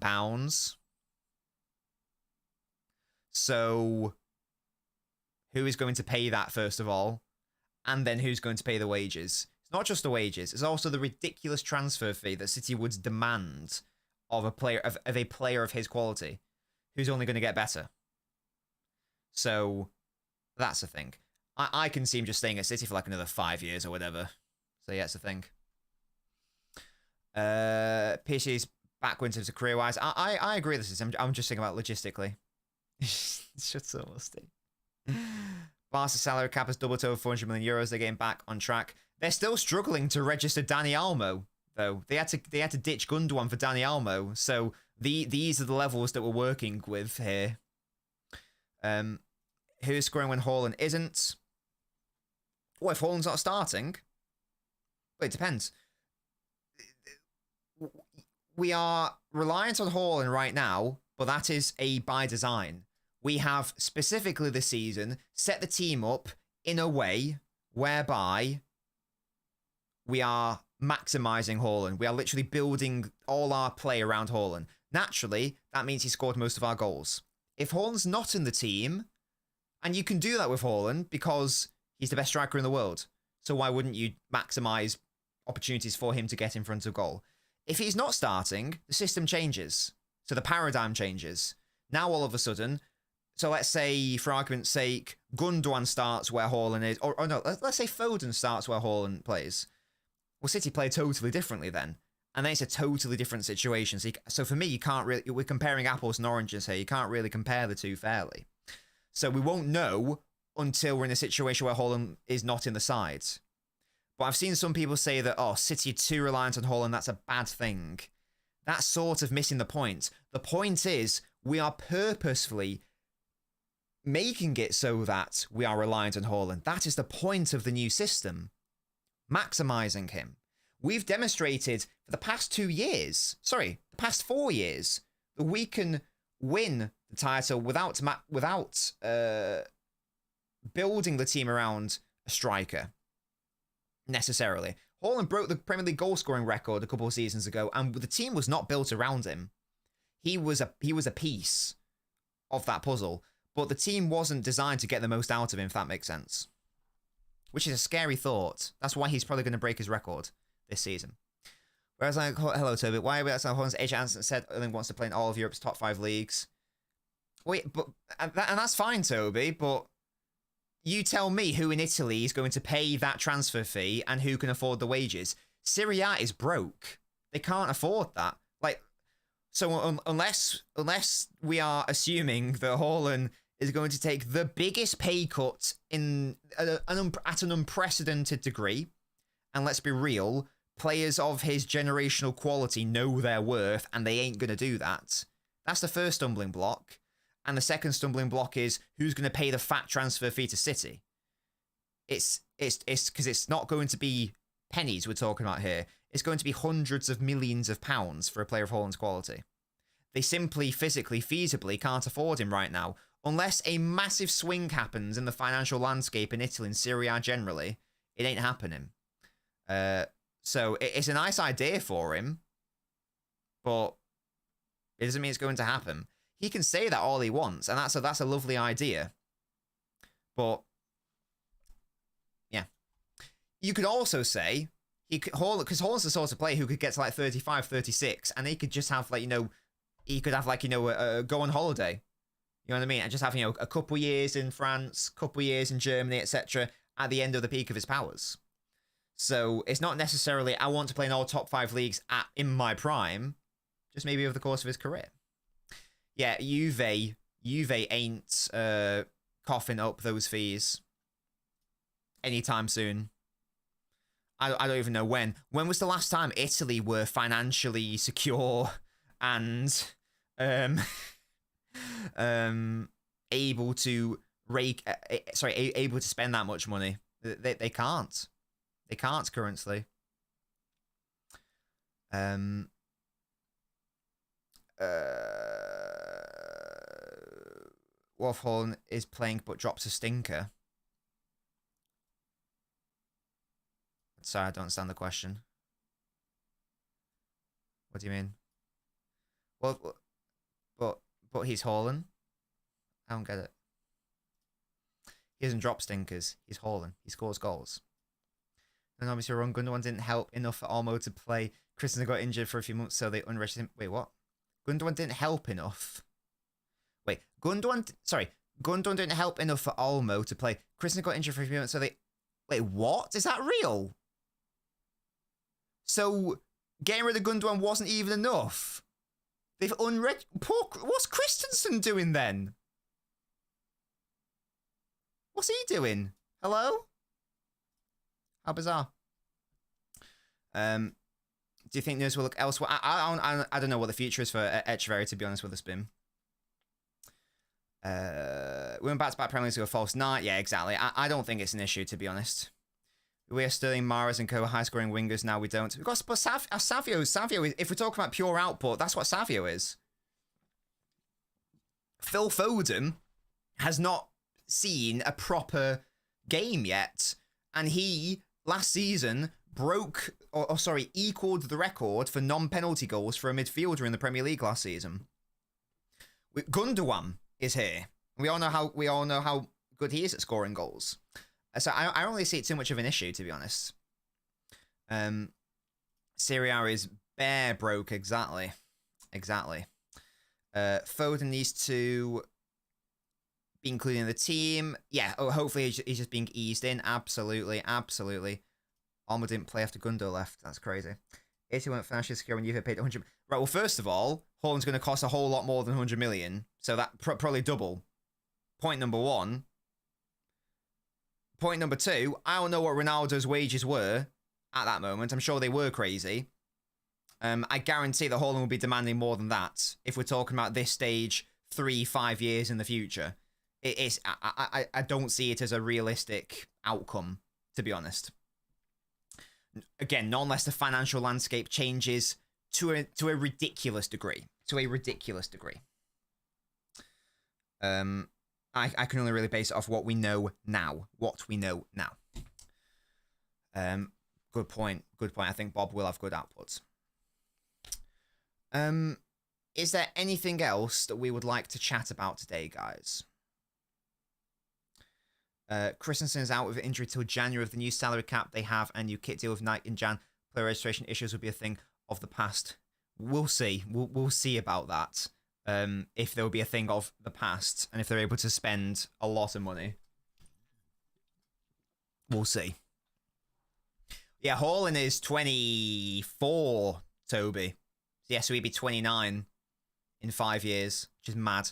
So, who is going to pay that, first of all? And then who's going to pay the wages? It's not just the wages. It's also the ridiculous transfer fee that City would demand of a player of his quality, who's only going to get better. So, that's the thing. I can see him just staying at City for like another 5 years or whatever. So, yeah, it's the thing. PSG's backwards into career-wise. I agree with this. I'm just thinking about logistically. Shut so musty. Barca's salary cap has doubled to over €400 million. They're getting back on track. They're still struggling to register Dani Olmo, though. They had to ditch Gundogan for Dani Olmo. So these are the levels that we're working with here. Who's scoring when Haaland isn't? Well, if Haaland's not starting, well, it depends. We are reliant on Haaland right now, but that is by design. We have specifically this season set the team up in a way whereby we are maximizing Haaland. We are literally building all our play around Haaland. Naturally, that means he scored most of our goals. If Haaland's not in the team, and you can do that with Haaland because he's the best striker in the world, so why wouldn't you maximize opportunities for him to get in front of goal? If he's not starting, the system changes. So the paradigm changes. Now all of a sudden, so let's say, for argument's sake, Gundogan starts where Haaland is, or no, let's say Foden starts where Haaland plays. Well, City play totally differently then. And then it's a totally different situation. So for me, you can't really, we're comparing apples and oranges here. You can't really compare the two fairly. So we won't know until we're in a situation where Haaland is not in the side. But I've seen some people say that, oh, City are too reliant on Haaland, that's a bad thing. That's sort of missing the point. The point is, we are purposefully making it so that we are reliant on Haaland. That is the point of the new system. Maximizing him. We've demonstrated for the past 4 years, that we can win the title without building the team around a striker necessarily. Haaland broke the Premier League goal scoring record a couple of seasons ago, and the team was not built around him. He was a piece of that puzzle, but the team wasn't designed to get the most out of him, if that makes sense. Which is a scary thought. That's why he's probably going to break his record this season. Whereas, like, hello, Toby. Why would Haaland's agent said Erling wants to play in all of Europe's top 5 leagues? Wait, but and that's fine, Toby, but you tell me who in Italy is going to pay that transfer fee and who can afford the wages. Serie A is broke. They can't afford that. Like, so unless we are assuming that Haaland is going to take the biggest pay cut at an unprecedented degree, and let's be real, players of his generational quality know their worth, and they ain't going to do that. That's the first stumbling block. And the second stumbling block is who's going to pay the fat transfer fee to City. It's because it's not going to be pennies we're talking about here. It's going to be hundreds of millions of pounds for a player of Haaland's quality. They simply, physically, feasibly can't afford him right now. Unless a massive swing happens in the financial landscape in Italy and Serie A generally, it ain't happening. So it's a nice idea for him, but it doesn't mean it's going to happen. He can say that all he wants, and that's a lovely idea. But yeah, you could also say because Haaland's the sort of player who could get to like 35, 36, and he could just have like go on holiday. You know what I mean? And just have a couple years in France, couple years in Germany, etc. At the end of the peak of his powers. So it's not necessarily I want to play in all top 5 leagues in my prime, just maybe over the course of his career. Yeah, Juve ain't coughing up those fees anytime soon. I don't even know when. When was the last time Italy were financially secure and able to able to spend that much money? They can't. They can't currently. Wolf Haaland is playing but drops a stinker. Sorry, I don't understand the question. What do you mean? Well, but he's Haaland. I don't get it. He doesn't drop stinkers. He's Haaland. He scores goals. And obviously, wrong. Gundogan didn't help enough for Olmo to play. Christensen got injured for a few months, so they unregistered him. Wait, what? Gundogan didn't help enough. Wait, Gundogan didn't help enough for Olmo to play. Christensen got injured for a few months, so they. Wait, what? Is that real? So getting rid of Gundogan wasn't even enough. They've what's Christensen doing then? What's he doing? Hello? How bizarre. Do you think news will look elsewhere? I don't know what the future is for Echeverry, to be honest with us, Bim. We went back to Premier League to a false night. Yeah, exactly. I don't think it's an issue, to be honest. We are Sterling, Mahrez, and co high-scoring wingers. Now we don't. We've got Savio. If we're talking about pure output, that's what Savio is. Phil Foden has not seen a proper game yet, and he last season equaled the record for non-penalty goals for a midfielder in the Premier League last season. Gundogan is here. We all know how good he is at scoring goals. So I don't really see it too much of an issue, to be honest. Serie A is bare broke, exactly. Foden needs to be included in the team. Yeah, hopefully he's just being eased in. Absolutely. Olmo didn't play after Gundo left. That's crazy. 81 financially secure when you've paid 100. Right, well, first of all, Haaland's going to cost a whole lot more than 100 million. So that probably double. Point number one. Point number two, I don't know what Ronaldo's wages were at that moment. I'm sure they were crazy. I guarantee that Haaland will be demanding more than that if we're talking about this stage 3-5 years in the future. I don't see it as a realistic outcome, to be honest. Again, not unless the financial landscape changes to a ridiculous degree. To a ridiculous degree. I can only really base it off what we know now. What we know now. Good point. Good point. I think Bob will have good outputs. Is there anything else that we would like to chat about today, guys? Christensen is out with injury till January of the new salary cap they have, and new kit deal with Nike in Jan. Player registration issues will be a thing of the past. We'll see. We'll see about that. If there will be a thing of the past, and if they're able to spend a lot of money. We'll see. Yeah, Haaland is 24, Toby. Yeah, so he'd be 29 in 5 years, which is mad.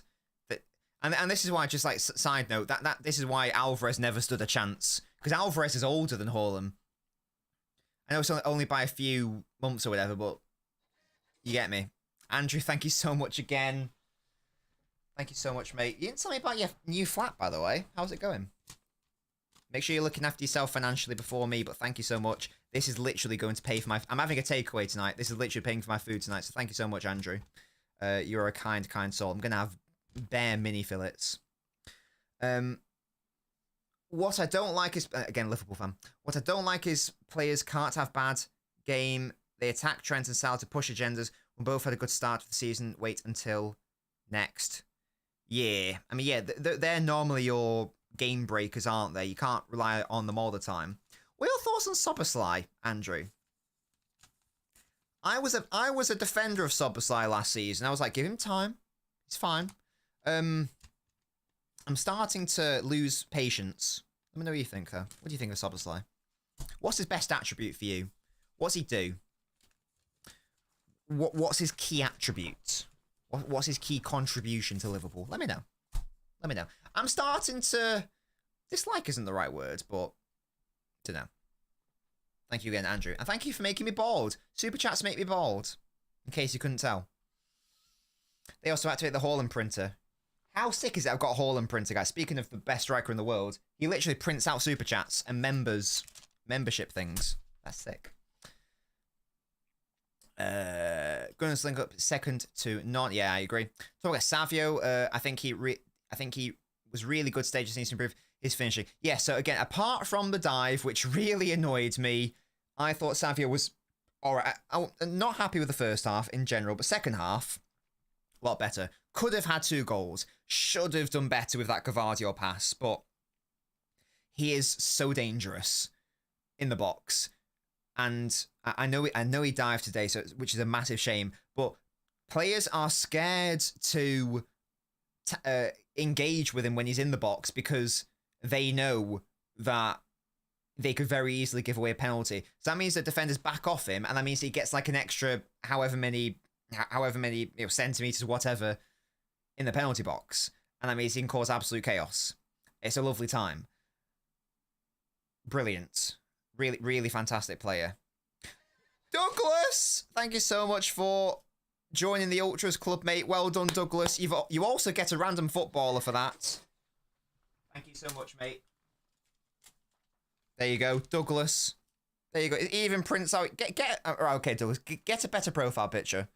And this is why, just like side note, that this is why Alvarez never stood a chance, because Alvarez is older than Haaland. I know it's only by a few months or whatever, but you get me. Andrew, thank you so much again. Thank you so much, mate. You didn't tell me about your new flat, by the way. How's it going? Make sure you're looking after yourself financially before me, but thank you so much. This is literally going to pay for my... I'm having a takeaway tonight. This is literally paying for my food tonight, so thank you so much, Andrew. You're a kind, kind soul. I'm going to have bare mini fillets. What I don't like is... Again, Liverpool fan. What I don't like is players can't have bad game. They attack Trent and Salah to push agendas. We both had a good start to the season. Wait until next. Yeah. I mean, yeah, they're normally your game breakers, aren't they? You can't rely on them all the time. What are your thoughts on Szoboszlai, Andrew? I was a defender of Szoboszlai last season. I was like, give him time. It's fine. I'm starting to lose patience. Let me know what you think, though. What do you think of Szoboszlai? What's his best attribute for you? What's he do? What's his key attribute? What's his key contribution to Liverpool? Let me know. Let me know. I'm starting to... Dislike isn't the right word, but... Don't know. Thank you again, Andrew. And thank you for making me bald. Super chats make me bald. In case you couldn't tell. They also activate the Haaland printer. How sick is it I've got a Haaland printer, guys? Speaking of the best striker in the world, he literally prints out super chats and membership things. That's sick. Going to link up second to none. Yeah, I agree. Talk about Savio. I think he was really good. Stages needs to improve his finishing. Yeah. So again, apart from the dive, which really annoyed me, I thought Savio was all right. I'm not happy with the first half in general, but second half, a lot better. Could have had 2 goals. Should have done better with that Gvardiol pass, but he is so dangerous in the box. And I know he dived today, so which is a massive shame. But players are scared to engage with him when he's in the box because they know that they could very easily give away a penalty. So that means that defenders back off him, and that means he gets like an extra however many centimeters, whatever, in the penalty box, and that means he can cause absolute chaos. It's a lovely time. Brilliant. Really, really fantastic player. Douglas! Thank you so much for joining the Ultras Club, mate. Well done, Douglas. You also get a random footballer for that. Thank you so much, mate. There you go, Douglas. There you go. It even prints out... Okay, Douglas. Get a better profile picture.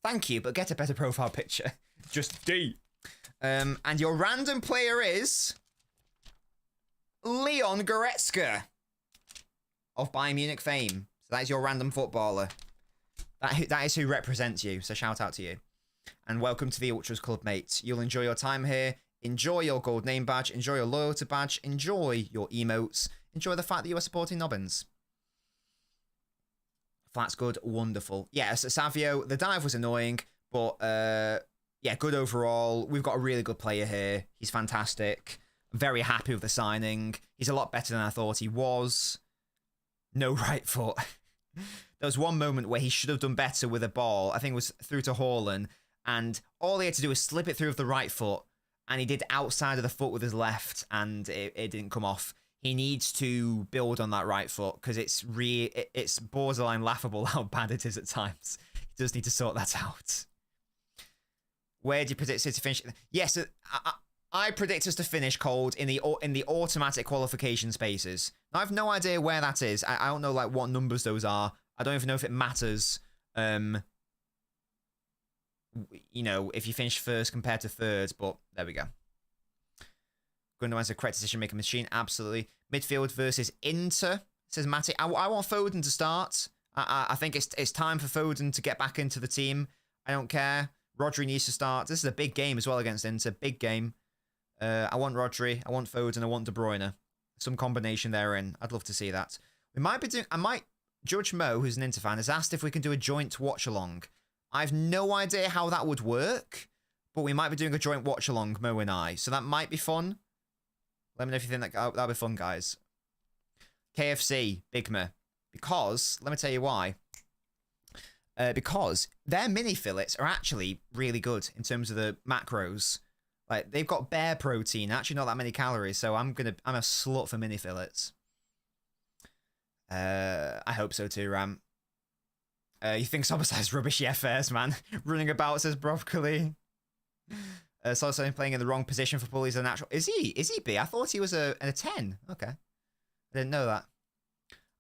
Thank you, but get a better profile picture. Just D. And your random player is... Leon Goretzka. Of Bayern Munich fame. So that is your random footballer. That is who represents you. So shout out to you. And welcome to the Ultras Club, mate. You'll enjoy your time here. Enjoy your gold name badge. Enjoy your loyalty badge. Enjoy your emotes. Enjoy the fact that you are supporting Nobbins. Flat's good. Wonderful. Yeah, so Savio, the dive was annoying. But, yeah, good overall. We've got a really good player here. He's fantastic. Very happy with the signing. He's a lot better than I thought he was. No right foot. There was one moment where he should have done better with a ball. I think it was through to Haaland. And all he had to do was slip it through with the right foot. And he did outside of the foot with his left. And it didn't come off. He needs to build on that right foot. Because it's borderline laughable how bad it is at times. He does need to sort that out. Where do you predict City finish? Yes, I predict us to finish cold in the automatic qualification spaces. Now, I have no idea where that is. I don't know like what numbers those are. I don't even know if it matters. You know, if you finish first compared to third, but there we go. Gundogan's a correct decision-making machine, absolutely. Midfield versus Inter, says Matty. I want Foden to start. I think it's time for Foden to get back into the team. I don't care. Rodri needs to start. This is a big game as well against Inter. Big game. I want Rodri. I want Foden. I want De Bruyne. Some combination therein. I'd love to see that. We might be doing... Judge Mo, who's an Inter fan, has asked if we can do a joint watch-along. I have no idea how that would work, but we might be doing a joint watch-along, Mo and I. So that might be fun. Let me know if you think that'll be fun, guys. KFC, Big Me. Because, let me tell you why. Because their mini fillets are actually really good in terms of the macros. Like, they've got bare protein, actually not that many calories, so I'm a slut for mini fillets. I hope so too, Ram. You think Somerset's rubbish? Yeah, fairs, man. Running about, says Broccoli. So playing in the wrong position for Pulleys a natural. Is he? Is he B? I thought he was a 10. Okay. I didn't know that.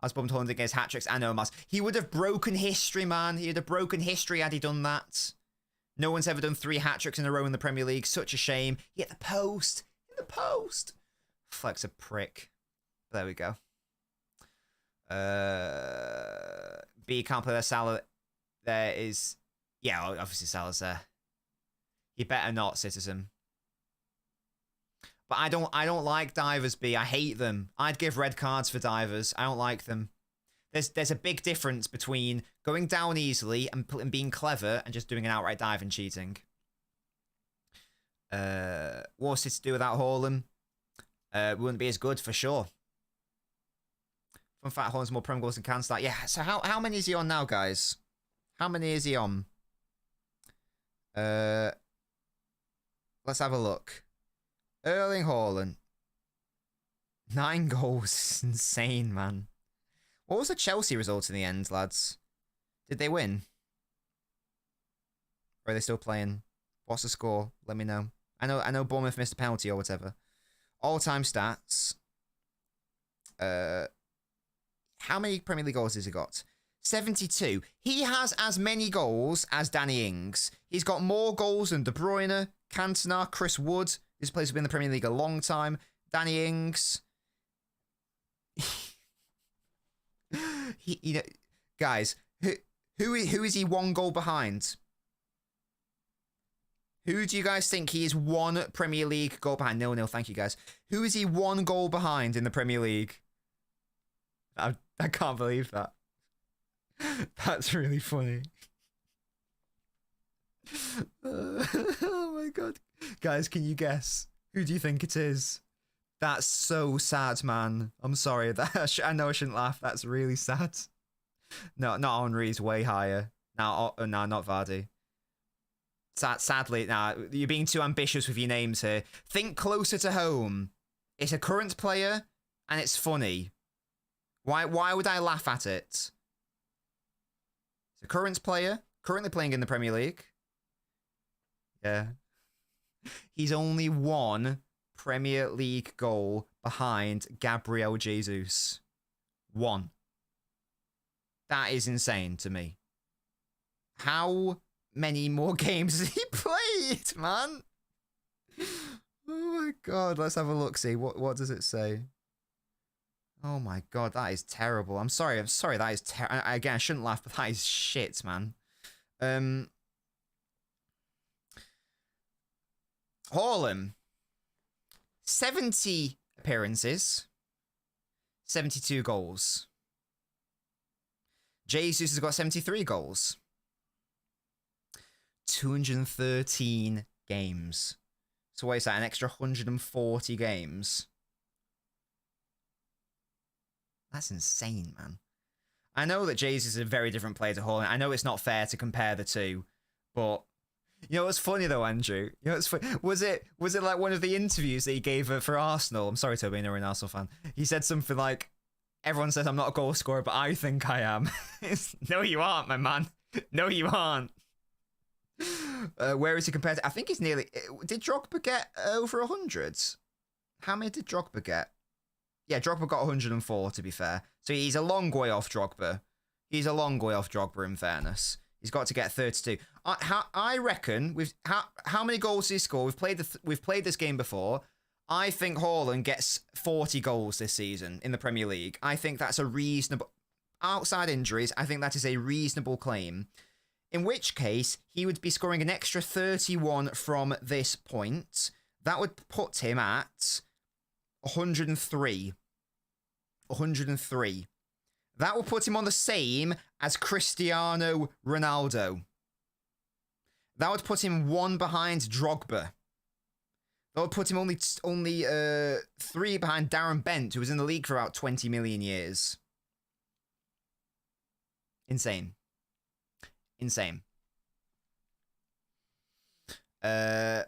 I was bummed Haaland against hat-tricks. I know, Mas. He would have broken history, man. He would have broken history had he done that. No one's ever done 3 hat-tricks in a row in the Premier League. Such a shame. He hit the post. In the post. Flex a prick. There we go. B can't play their Salah. There is... Yeah, obviously Salah's there. You better not, Citizen. But I don't like divers, B. I hate them. I'd give red cards for divers. I don't like them. There's a big difference between going down easily and being clever and just doing an outright dive and cheating. What's it to do without Haaland? Wouldn't be as good for sure. Fun fact, Haaland's more Prem goals than can start. Yeah, so how many is he on now, guys? How many is he on? Let's have a look. Erling Haaland. 9 goals. Insane, man. What was the Chelsea result in the end, lads? Did they win? Or are they still playing? What's the score? Let me know. I know Bournemouth missed a penalty or whatever. All-time stats. How many Premier League goals has he got? 72. He has as many goals as Danny Ings. He's got more goals than De Bruyne, Cantona, Chris Wood. This player's been in the Premier League a long time. Danny Ings. You know, guys, who is he 1 goal behind? Who do you guys think he is 1 Premier League goal behind? No, thank you, guys. Who is he 1 goal behind in the Premier League? I can't believe that. That's really funny. Oh my god. Guys, can you guess? Who do you think it is? That's so sad, man. I'm sorry. I know I shouldn't laugh. That's really sad. No, not Henry's way higher. No, not Vardy. Sadly, you're being too ambitious with your names here. Think closer to home. It's a current player, and it's funny. Why would I laugh at it? It's a current player, currently playing in the Premier League. Yeah. He's only 1 Premier League goal behind Gabriel Jesus. 1. That is insane to me. How many more games has he played, man? Oh my god, let's have a look, see. What does it say? Oh my god, that is terrible. I'm sorry, that is terrible. Again, I shouldn't laugh, but that is shit, man. Haaland. 70 appearances. 72 goals. Jesus has got 73 goals. 213 games. So what is that, an extra 140 games? That's insane, man. I know that Jesus is a very different player to Haaland. I know it's not fair to compare the two, but you know what's funny though, Andrew? You know what's funny? Was it like one of the interviews that he gave for Arsenal? I'm sorry, Toby, I know you're an Arsenal fan. He said something like, "Everyone says I'm not a goal scorer, but I think I am." No, you aren't, my man. No, you aren't. Where is he compared to? I think he's nearly... Did Drogba get over 100? How many did Drogba get? Yeah, Drogba got 104, to be fair. So he's a long way off Drogba. He's a long way off Drogba, in fairness. He's got to get 32. I reckon... How many goals did he score? We've played this game before. I think Haaland gets 40 goals this season in the Premier League. I think that's a reasonable... Outside injuries, I think that is a reasonable claim. In which case, he would be scoring an extra 31 from this point. That would put him at 103. 103. That will put him on the same as Cristiano Ronaldo. That would put him one behind Drogba. That would put him only 3 behind Darren Bent, who was in the league for about 20 million years. Insane. Insane. If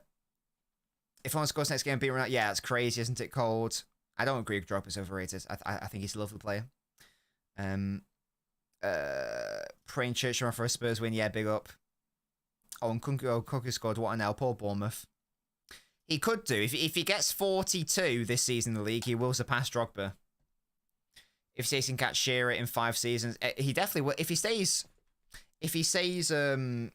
Haaland scores next game, beat Ronaldo, yeah, it's crazy, isn't it, Cold? I don't agree with Drogba's overrated. I think he's a lovely player. Praying Church for a Spurs win, yeah, big up. Oh, and Kunku scored, what an L, poor Bournemouth. He could do. If he gets 42 this season in the league, he will surpass Drogba. If he can catch Shearer in 5 seasons, he definitely will. If he stays in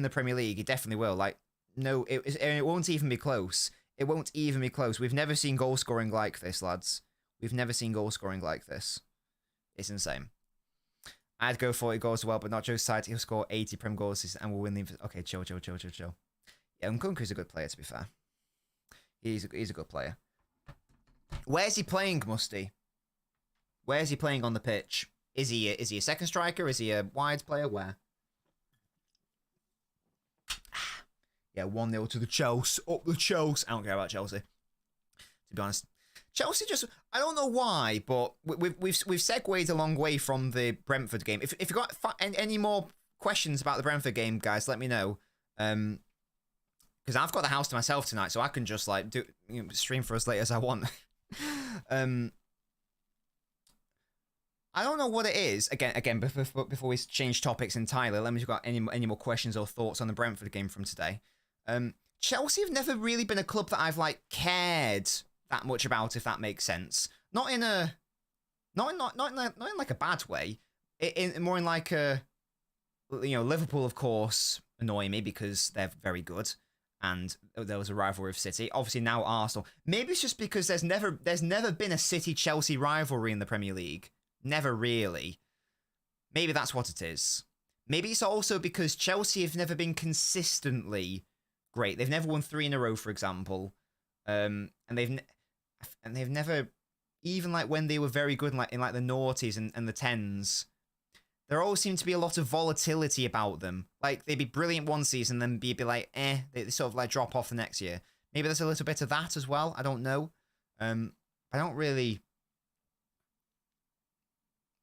the Premier League, he definitely will. Like, no, it won't even be close. It won't even be close. We've never seen goal scoring like this, lads. We've never seen goal scoring like this. It's insane. I'd go 40 goals as well, but not Joe's side. He'll score 80 Prem goals and we'll win the... Okay, chill. Yeah, Nkunku's a good player, to be fair. He's a good player. Where's he playing, Musty? Where's he playing on the pitch? Is he a second striker? Is he a wide player? Where? Yeah, 1-0 to the Chelsea. Up the Chelsea. I don't care about Chelsea, to be honest. Chelsea just... I don't know why, but we've segued a long way from the Brentford game. If you've got any more questions about the Brentford game, guys, let me know. Because I've got the house to myself tonight, so I can just like stream for as late as I want. I don't know what it is. Again, before we change topics entirely, let me just got any more questions or thoughts on the Brentford game from today. Chelsea have never really been a club that I've like cared that much about, if that makes sense. Not in like a bad way. More in like a, Liverpool, of course, annoy me because they're very good. And there was a rivalry of City. Obviously now Arsenal. Maybe it's just because there's never been a City-Chelsea rivalry in the Premier League. Never really. Maybe that's what it is. Maybe it's also because Chelsea have never been consistently great. They've never won 3 in a row, for example. And they've never, even like when they were very good in like the noughties and the 10s, there always seemed to be a lot of volatility about them. Like, they'd be brilliant one season, then be like, they sort of like drop off the next year. Maybe there's a little bit of that as well. I don't know. I don't really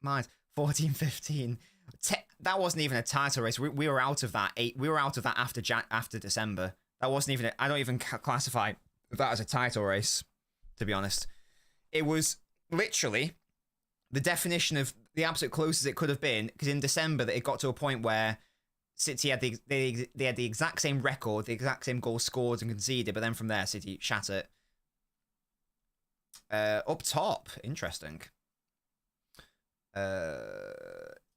mind. 14-15. That wasn't even a title race. We were out of that. We were out of that after December. That wasn't even. I don't even classify that as a title race, to be honest. It was literally the definition of the absolute closest it could have been, because in December that it got to a point where City had they had the exact same record, the exact same goals scored and conceded, but then from there City shat it. Up top, interesting.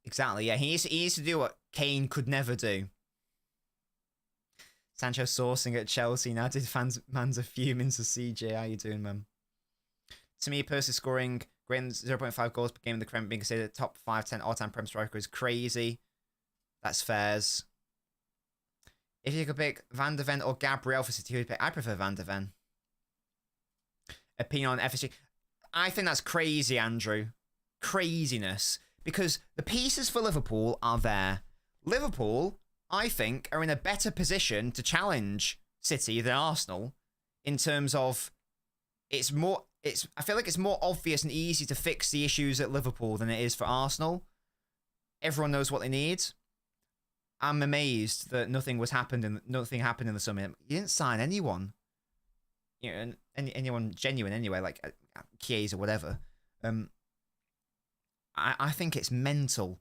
Exactly, yeah. He needs to do what Kane could never do. Sancho sourcing at Chelsea. Now did man's a fuming to CJ. How you doing, man? To me, personally, scoring greater than 0.5 goals per game in the Prem being considered top 5-10 all-time Prem striker is crazy. That's fairs. If you could pick Van de Ven or Gabriel for City, who would pick? I prefer Van de Ven. Opinion on FSG. I think that's crazy, Andrew. Craziness. Because the pieces for Liverpool are there. Liverpool, I think, are in a better position to challenge City than Arsenal in terms of I feel like it's more obvious and easy to fix the issues at Liverpool than it is for Arsenal. Everyone knows what they need. I'm amazed that nothing happened in the summer. You didn't sign anyone. Anyone genuine anyway, like Chiesa or whatever. I think it's mental.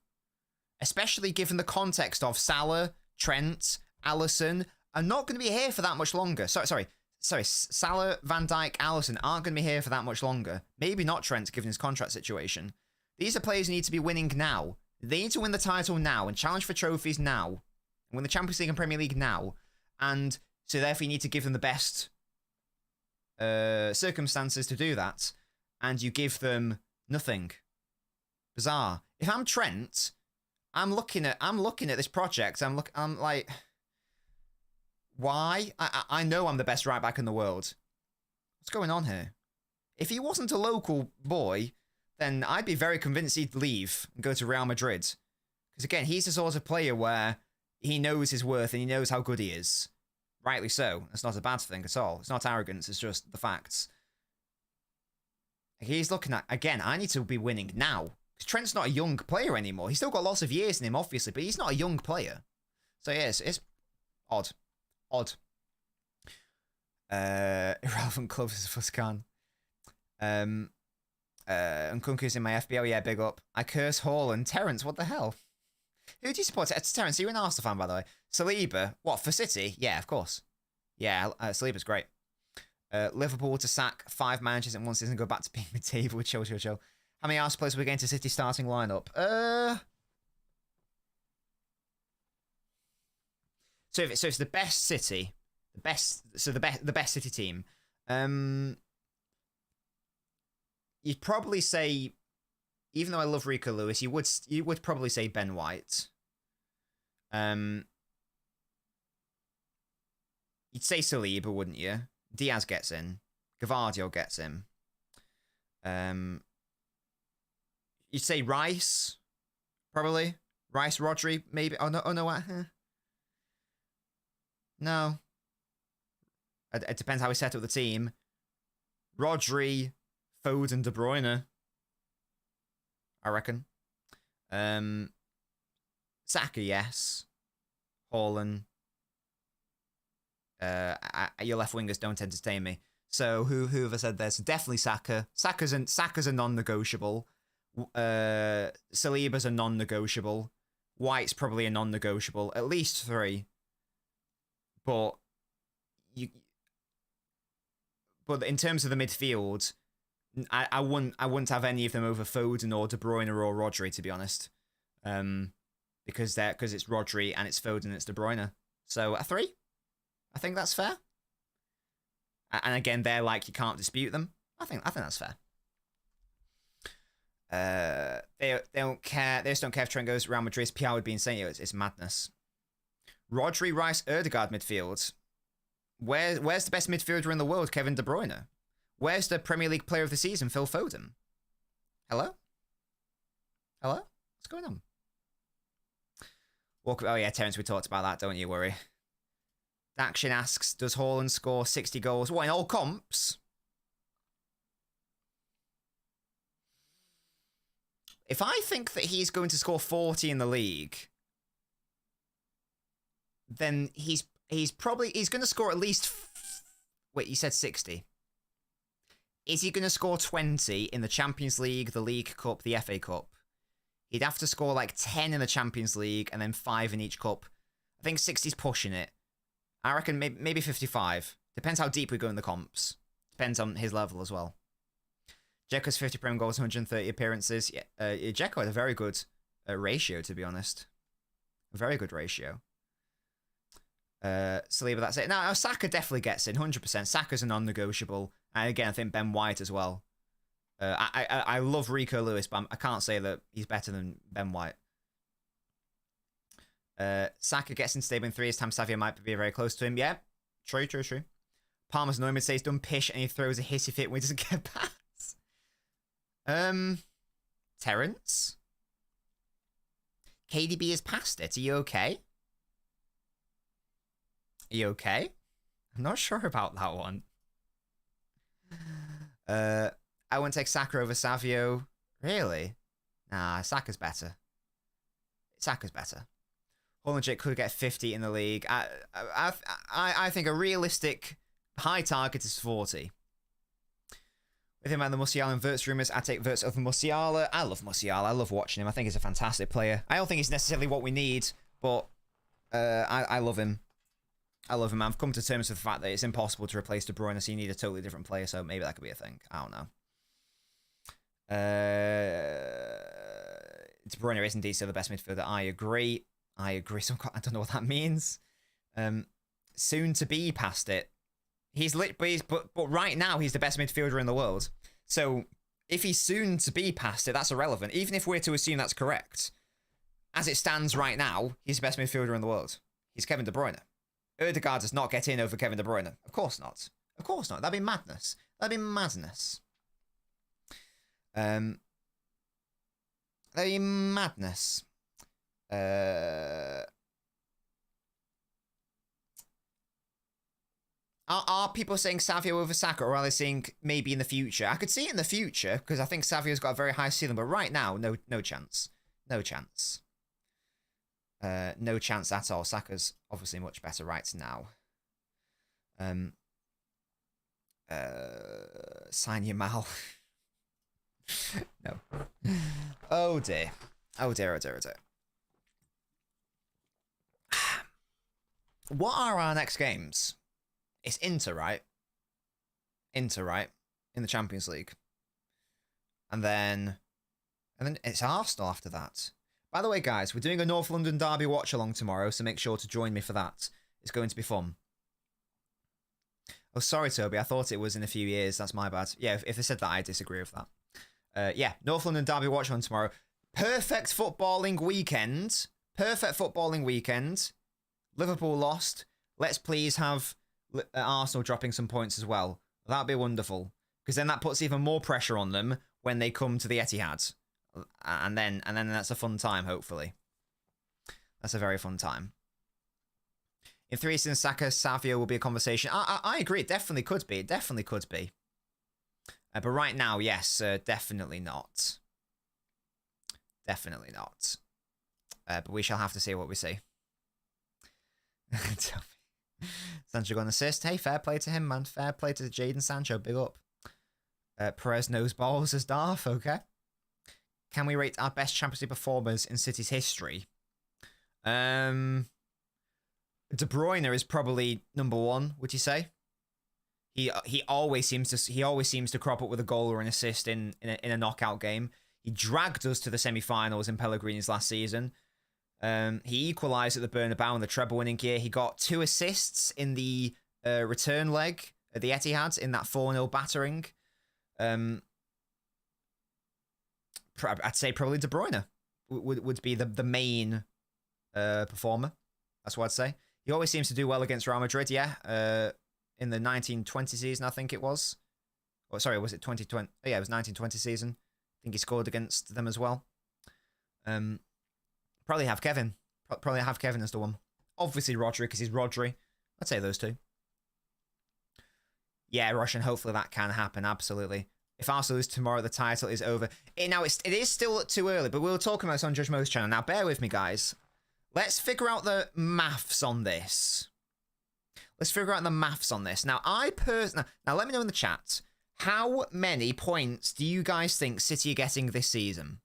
Especially given the context of Salah, Trent, Alisson are not going to be here for that much longer. Sorry. Salah, Van Dijk, Alisson aren't going to be here for that much longer. Maybe not Trent, given his contract situation. These are players who need to be winning now. They need to win the title now and challenge for trophies now. And win the Champions League and Premier League now. And so therefore you need to give them the best circumstances to do that. And you give them nothing. Bizarre. If I'm Trent, I'm looking at this project. I'm like, why? I know I'm the best right back in the world. What's going on here? If he wasn't a local boy, then I'd be very convinced he'd leave and go to Real Madrid. Because again, he's the sort of player where he knows his worth and he knows how good he is. Rightly so. It's not a bad thing at all. It's not arrogance. It's just the facts. He's looking at, again, I need to be winning now. Because Trent's not a young player anymore. He's still got lots of years in him, obviously, but he's not a young player. So, yes, it's odd. Odd. Irrelevant clubs is Fuscan. Nkunku's in my FBL, yeah, big up. I curse Haaland. Terence, what the hell? Who do you support? Terence, are you an Arsenal fan, by the way? Saliba, what, for City? Yeah, of course. Yeah, Saliba's great. Liverpool to sack 5 managers in one season and go back to being mid-table. Chill. How many Arsenal players are we getting to City starting lineup? So if it's the best City, the best City team, you'd probably say, even though I love Rico Lewis, you would probably say Ben White. You'd say Saliba, wouldn't you? Diaz gets in. Gavardio gets in. You'd say Rice, probably. Rice, Rodri, maybe. Oh no. No. It depends how we set up the team. Rodri, Foden, De Bruyne. I reckon. Saka, yes. Haaland. Your left wingers don't entertain me. So who have I said there? So definitely Saka. Saka's a non-negotiable. Saliba's a non-negotiable. White's probably a non-negotiable. At least 3. But in terms of the midfield, I wouldn't have any of them over Foden or De Bruyne or Rodri, to be honest. Because it's Rodri and it's Foden and it's De Bruyne. So a 3. I think that's fair. And again, they're like, you can't dispute them. I think that's fair. They don't care. They just don't care if Trent goes Real Madrid. PR would be insane. It's madness. Rodri, Rice, Ødegaard midfield. Where's the best midfielder in the world? Kevin De Bruyne. Where's the Premier League Player of the Season? Phil Foden. Hello? What's going on? Oh yeah, Terence, we talked about that. Don't you worry. Action asks, does Haaland score 60 goals? What, in all comps? If I think that he's going to score 40 in the league, then he's going to score at least... Wait, you said 60. Is he going to score 20 in the Champions League, the League Cup, the FA Cup? He'd have to score like 10 in the Champions League and then 5 in each cup. I think 60's pushing it. I reckon maybe 55. Depends how deep we go in the comps. Depends on his level as well. Dzeko's 50 Prem goals, 130 appearances. Yeah, Dzeko had a very good ratio, to be honest. A very good ratio. Saliba, that's it. Now, Saka definitely gets in, 100%. Saka's a non-negotiable. And again, I think Ben White as well. I love Rico Lewis, but I can't say that he's better than Ben White. Saka gets in stable in 3 years' time. Savio might be very close to him. Yeah, true. Palmer's Neumann says he's done pish and he throws a hissy fit when he doesn't get pass. Terence? KDB has passed it. Are you okay? I'm not sure about that one. I wouldn't take Saka over Savio. Really? Nah, Saka's better. Haaland could get 50 in the league. I think a realistic high target is 40. With him and the Musiala and Wirtz rumours, I take Wirtz over Musiala. I love Musiala. I love watching him. I think he's a fantastic player. I don't think he's necessarily what we need, but I love him. I love him. I've come to terms with the fact that it's impossible to replace De Bruyne, so you need a totally different player. So maybe that could be a thing. I don't know. De Bruyne is indeed still the best midfielder. I agree. I don't know what that means. Soon to be past it. But right now he's the best midfielder in the world. So if he's soon to be past it, that's irrelevant. Even if we're to assume that's correct, as it stands right now, he's the best midfielder in the world. He's Kevin De Bruyne. Ødegaard does not get in over Kevin De Bruyne. Of course not. Of course not. That'd be madness. That'd be madness. That'd be madness. Are people saying Savio over Saka, or are they saying maybe in the future? I could see it in the future, because I think Savio's got a very high ceiling, but right now, no chance. No chance. No chance at all. Saka's obviously much better right now. Sign your Mal. No. Oh dear. Oh dear, oh dear, oh dear. What are our next games? It's Inter, right? Inter, right? In the Champions League. And then it's Arsenal after that. By the way, guys, we're doing a North London derby watch-along tomorrow, so make sure to join me for that. It's going to be fun. Oh, sorry, Toby. I thought it was in a few years. That's my bad. Yeah, if I said that, I disagree with that. Yeah, North London derby watch-along tomorrow. Perfect footballing weekend. Perfect footballing weekend. Liverpool lost. Let's please have Arsenal dropping some points as well. That'd be wonderful, because then that puts even more pressure on them when they come to the Etihad, and then that's a fun time. Hopefully, that's a very fun time. In 3 seasons, Saka, Savio will be a conversation. I agree. It definitely could be. It definitely could be. But right now, yes, definitely not. Definitely not. But we shall have to see what we see. Sancho got an assist. Hey, fair play to him, man. Fair play to Jadon Sancho. Big up. Perez knows balls as Darth. Okay. Can we rate our best Champions League performers in City's history? De Bruyne is probably number 1. Would you say? He always seems to crop up with a goal or an assist in a knockout game. He dragged us to the semi-finals in Pellegrini's last season. He equalised at the Bernabeu in the treble-winning year. He got 2 assists in the return leg at the Etihad in that 4-0 battering. I'd say probably De Bruyne would be the main performer. That's what I'd say. He always seems to do well against Real Madrid, yeah. In the 1920 season, I think it was. Oh, sorry, was it 2020? Oh, yeah, it was 1920 season. I think he scored against them as well. Probably have Kevin. Probably have Kevin as the one. Obviously Rodri, because he's Rodri. I'd say those 2. Yeah, Russian. Hopefully that can happen. Absolutely. If Arsenal lose tomorrow, the title is over. Now, it is still too early, but we'll talk about this on Judge Mo's channel. Now, bear with me, guys. Let's figure out the maths on this. Let's figure out the maths on this. Now, now let me know in the chat. How many points do you guys think City are getting this season?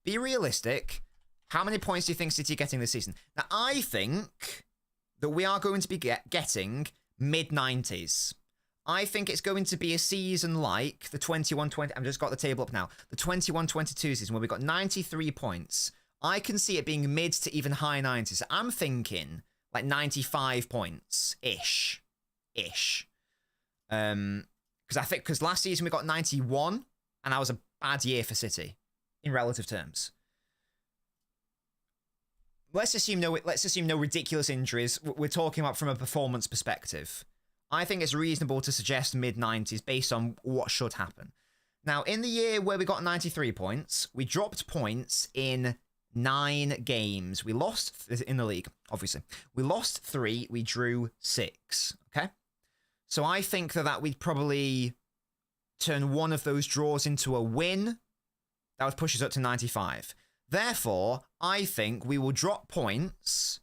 Be realistic. How many points do you think City are getting this season? Now, I think that we are going to be getting mid-90s. I think it's going to be a season like the 21-20... I've just got the table up now. The 21-22 season where we got 93 points. I can see it being mid to even high 90s. I'm thinking like 95 points-ish. Because last season we got 91, and that was a bad year for City in relative terms. Let's assume no ridiculous injuries. We're talking about from a performance perspective. I think it's reasonable to suggest mid-90s based on what should happen. Now, in the year where we got 93 points, we dropped points in 9 games. We lost in the league, obviously. We lost 3, we drew 6, okay? So I think that we'd probably turn one of those draws into a win. That would push us up to 95. Therefore, I think we will drop points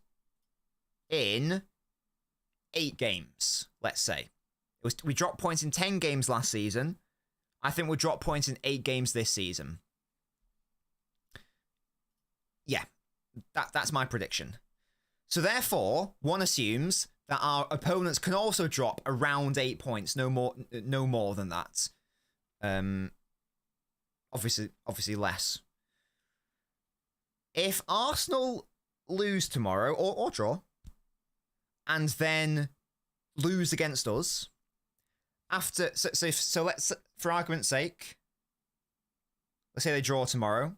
in 8 games, let's say. We dropped points in 10 games last season. I think we'll drop points in 8 games this season. Yeah, that's my prediction. So therefore, one assumes that our opponents can also drop around 8 points, no more than that. Obviously less. If Arsenal lose tomorrow or draw, and then lose against us after, so let's, for argument's sake, let's say they draw tomorrow,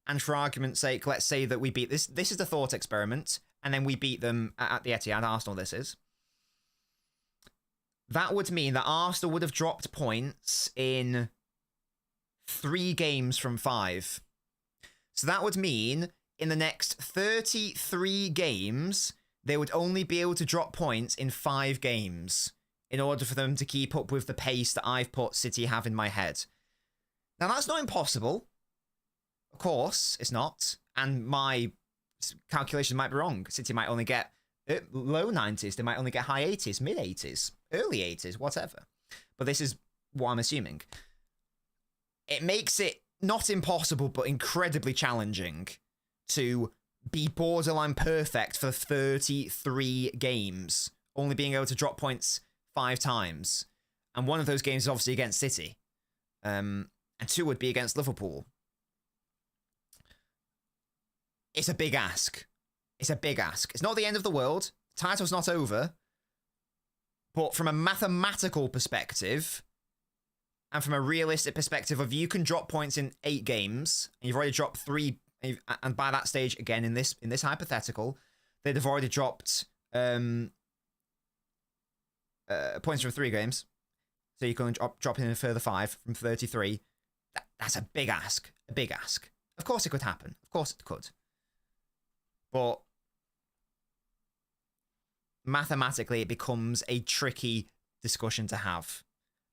and for argument's sake, let's say that we beat this. This is the thought experiment. And then we beat them at the Etihad, Arsenal this is. That would mean that Arsenal would have dropped points in 3 games from 5. So that would mean in the next 33 games, they would only be able to drop points in 5 games in order for them to keep up with the pace that I've put City have in my head. Now, that's not impossible. Of course, it's not. And my calculation might be wrong. City might only get low 90s. They might only get high 80s, mid 80s, early 80s, whatever. But this is what I'm assuming. It makes it not impossible, but incredibly challenging to be borderline perfect for 33 games, only being able to drop points 5 times. And one of those games is obviously against City. And 2 would be against Liverpool. It's a big ask. It's a big ask. It's not the end of the world. The title's not over. But from a mathematical perspective, and from a realistic perspective of you can drop points in 8 games, and you've already dropped 3, and by that stage, again, in this hypothetical, they'd have already dropped points from 3 games. So you can drop in a further 5 from 33. That's a big ask. A big ask. Of course it could happen. Of course it could. But mathematically, it becomes a tricky discussion to have.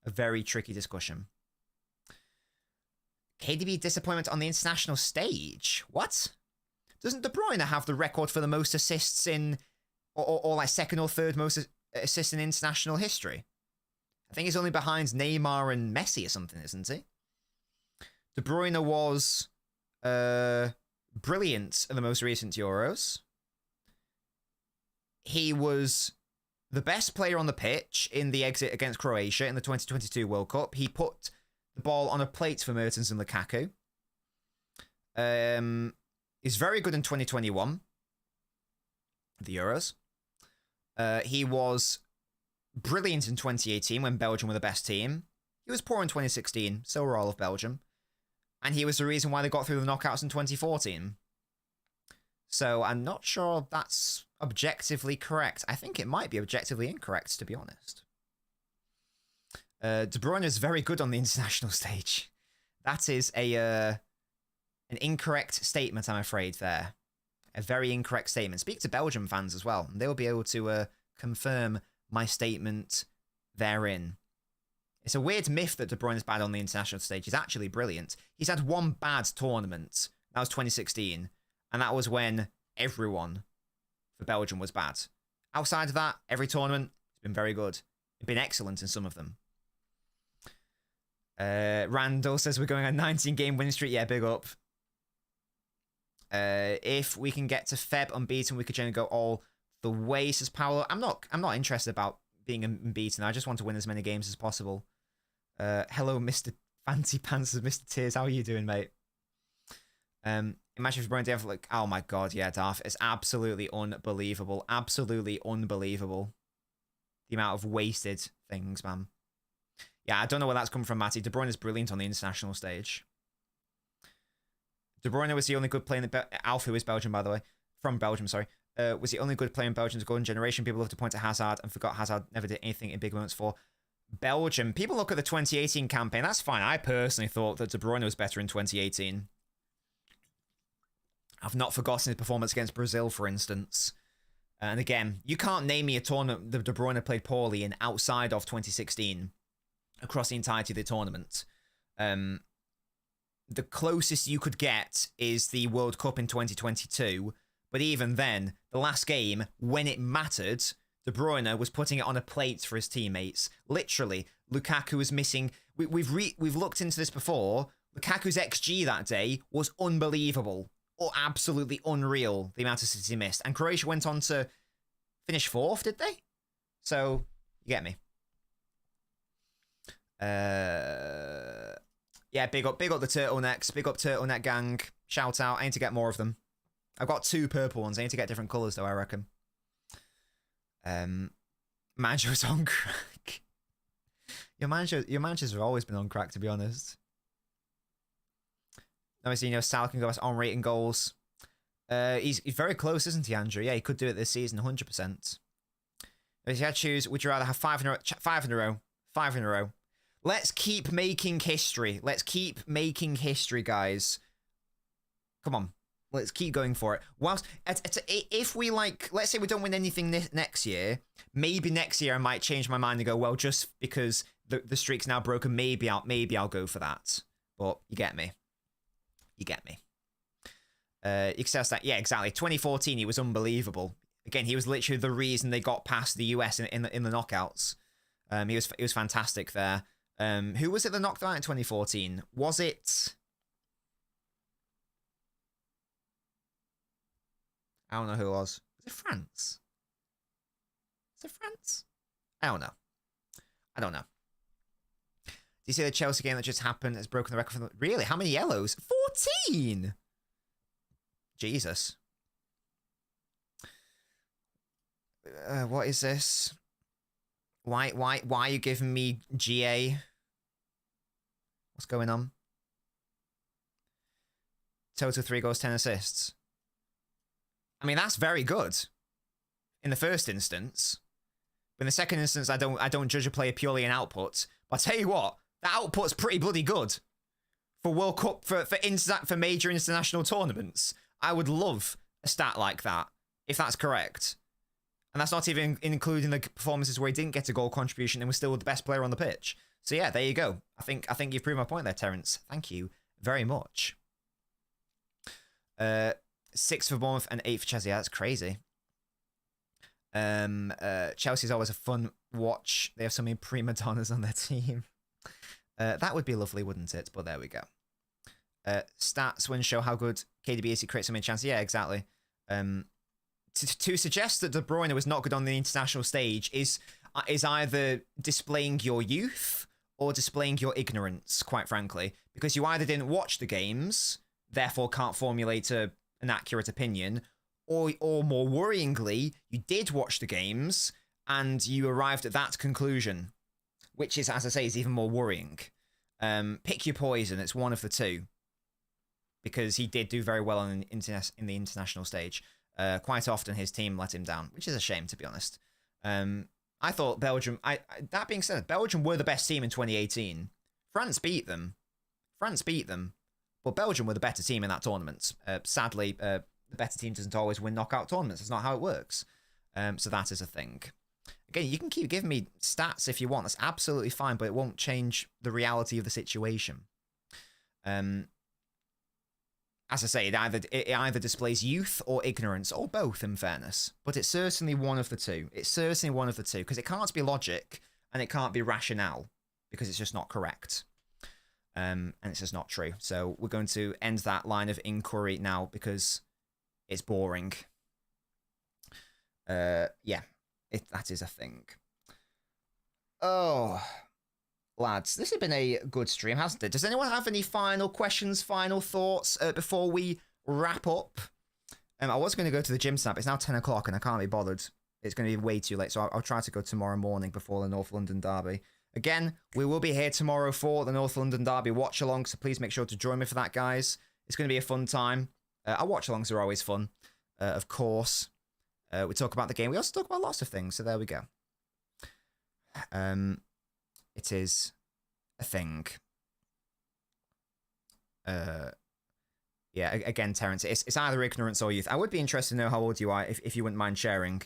A very tricky discussion. KDB disappointment on the international stage? What? Doesn't De Bruyne have the record for the most assists in, or like second or third most assists in international history? I think he's only behind Neymar and Messi or something, isn't he? De Bruyne was brilliant in the most recent Euros. He was the best player on the pitch in the exit against Croatia in the 2022 World Cup. He put the ball on a plate for Mertens and Lukaku. He's very good in 2021, the Euros. He was brilliant in 2018 when Belgium were the best team. He was poor in 2016, so were all of Belgium. And he was the reason why they got through the knockouts in 2014. So I'm not sure that's objectively correct. I think it might be objectively incorrect, to be honest. De Bruyne is very good on the international stage. That is an incorrect statement, I'm afraid, there. A very incorrect statement. Speak to Belgium fans as well. They'll be able to confirm my statement therein. It's a weird myth that De Bruyne is bad on the international stage. He's actually brilliant. He's had one bad tournament. That was 2016. And that was when everyone for Belgium was bad. Outside of that, every tournament has been very good. It's been excellent in some of them. Randall says we're going on 19-game winning streak. Yeah, big up. If we can get to Feb unbeaten, we could generally go all the way, says Paolo. I'm not interested about being unbeaten. I just want to win as many games as possible. Hello, Mr. Fancy Pants, Mr. Tears. How are you doing, mate? Imagine if Brian Darth, like, oh my god, yeah, Darth. It's absolutely unbelievable. Absolutely unbelievable. The amount of wasted things, man. Yeah, I don't know where that's come from, Matty. De Bruyne is brilliant on the international stage. De Bruyne was the only good player in the... Alf, who is Belgium, by the way. From Belgium, sorry. Was the only good player in Belgium's golden generation. People love to point to Hazard and forgot Hazard never did anything in big moments for Belgium. People look at the 2018 campaign. That's fine. I personally thought that De Bruyne was better in 2018. I've not forgotten his performance against Brazil, for instance. And again, you can't name me a tournament that De Bruyne played poorly in outside of 2016 across the entirety of the tournament. The closest you could get is the World Cup in 2022. But even then, the last game, when it mattered, De Bruyne was putting it on a plate for his teammates. Literally, Lukaku was missing... We've looked into this before. Lukaku's XG that day was unbelievable. absolutely unreal, the amount of City missed. And Croatia went on to finish 4th, did they? So, you get me. Yeah, big up the turtlenecks. Big up turtleneck gang. Shout out. I need to get more of them. I've got 2 purple ones. I need to get different colours, though, I reckon. Manjo's on crack. Your managers have always been on crack, to be honest. Obviously, you know, Sal can go best on rating goals. He's very close, isn't he, Andrew? Yeah, he could do it this season, 100%. If you had to choose, would you rather have 5 in a row? 5 in a row. 5 in a row. Let's keep making history. Let's keep making history, guys. Come on. Let's keep going for it. Whilst, if we, like, let's say we don't win anything next year, maybe next year I might change my mind and go, well, just because the streak's now broken, maybe I'll go for that. But you get me. You get me. You can say that. Yeah, exactly. 2014, he was unbelievable. Again, he was literally the reason they got past the US in the knockouts. He was fantastic there. Who was it that knocked them out in 2014? Was it? I don't know who it was. Was it France? Is it France? I don't know. I don't know. Do you see the Chelsea game that just happened has broken the record for the... Really? How many yellows? 14! Jesus. What is this? Why are you giving me GA? What's going on? Total 3 goals, 10 assists. I mean, that's very good in the first instance. But in the second instance, I don't judge a player purely in output. But I tell you what, the output's pretty bloody good for World Cup, for major international tournaments. I would love a stat like that, if that's correct. And that's not even including the performances where he didn't get a goal contribution and was still the best player on the pitch. So yeah, there you go. I think you've proven my point there, Terence. Thank you very much. 6 for Bournemouth and 8 for Chelsea. Yeah, that's crazy. Chelsea's always a fun watch. They have so many prima donnas on their team. That would be lovely, wouldn't it? But there we go. Stats when show how good KDB is. He creates so many chances. Yeah, exactly. To suggest that De Bruyne was not good on the international stage is either displaying your youth or displaying your ignorance, quite frankly. Because you either didn't watch the games, therefore can't formulate an accurate opinion, or more worryingly, you did watch the games and you arrived at that conclusion, which is, as I say, is even more worrying. Pick your poison. It's one of the two. Because he did do very well in the international stage. Quite often his team let him down, which is a shame, to be honest. I thought Belgium... that being said, Belgium were the best team in 2018. France beat them. But Belgium were the better team in that tournament. Sadly, the better team doesn't always win knockout tournaments. That's not how it works. So that is a thing. Again, you can keep giving me stats if you want. That's absolutely fine, but it won't change the reality of the situation. As I say, it either displays youth or ignorance, or both, in fairness. But it's certainly one of the two. It's certainly one of the two, because it can't be logic, and it can't be rationale, because it's just not correct. And it's just not true. So we're going to end that line of inquiry now, because it's boring. Yeah, that is a thing. Oh... Lads, this has been a good stream, hasn't it? Does anyone have any final questions, final thoughts before we wrap up? I was going to go to the gym snap. It's now 10 o'clock and I can't be bothered. It's going to be way too late, so I'll try to go tomorrow morning before the North London derby. Again, we will be here tomorrow for the North London derby watch-along, so please make sure to join me for that, guys. It's going to be a fun time. Our watch-alongs are always fun, of course. We talk about the game. We also talk about lots of things, so there we go. It is a thing. Yeah, again, Terence, it's either ignorance or youth. I would be interested to know how old you are if you wouldn't mind sharing.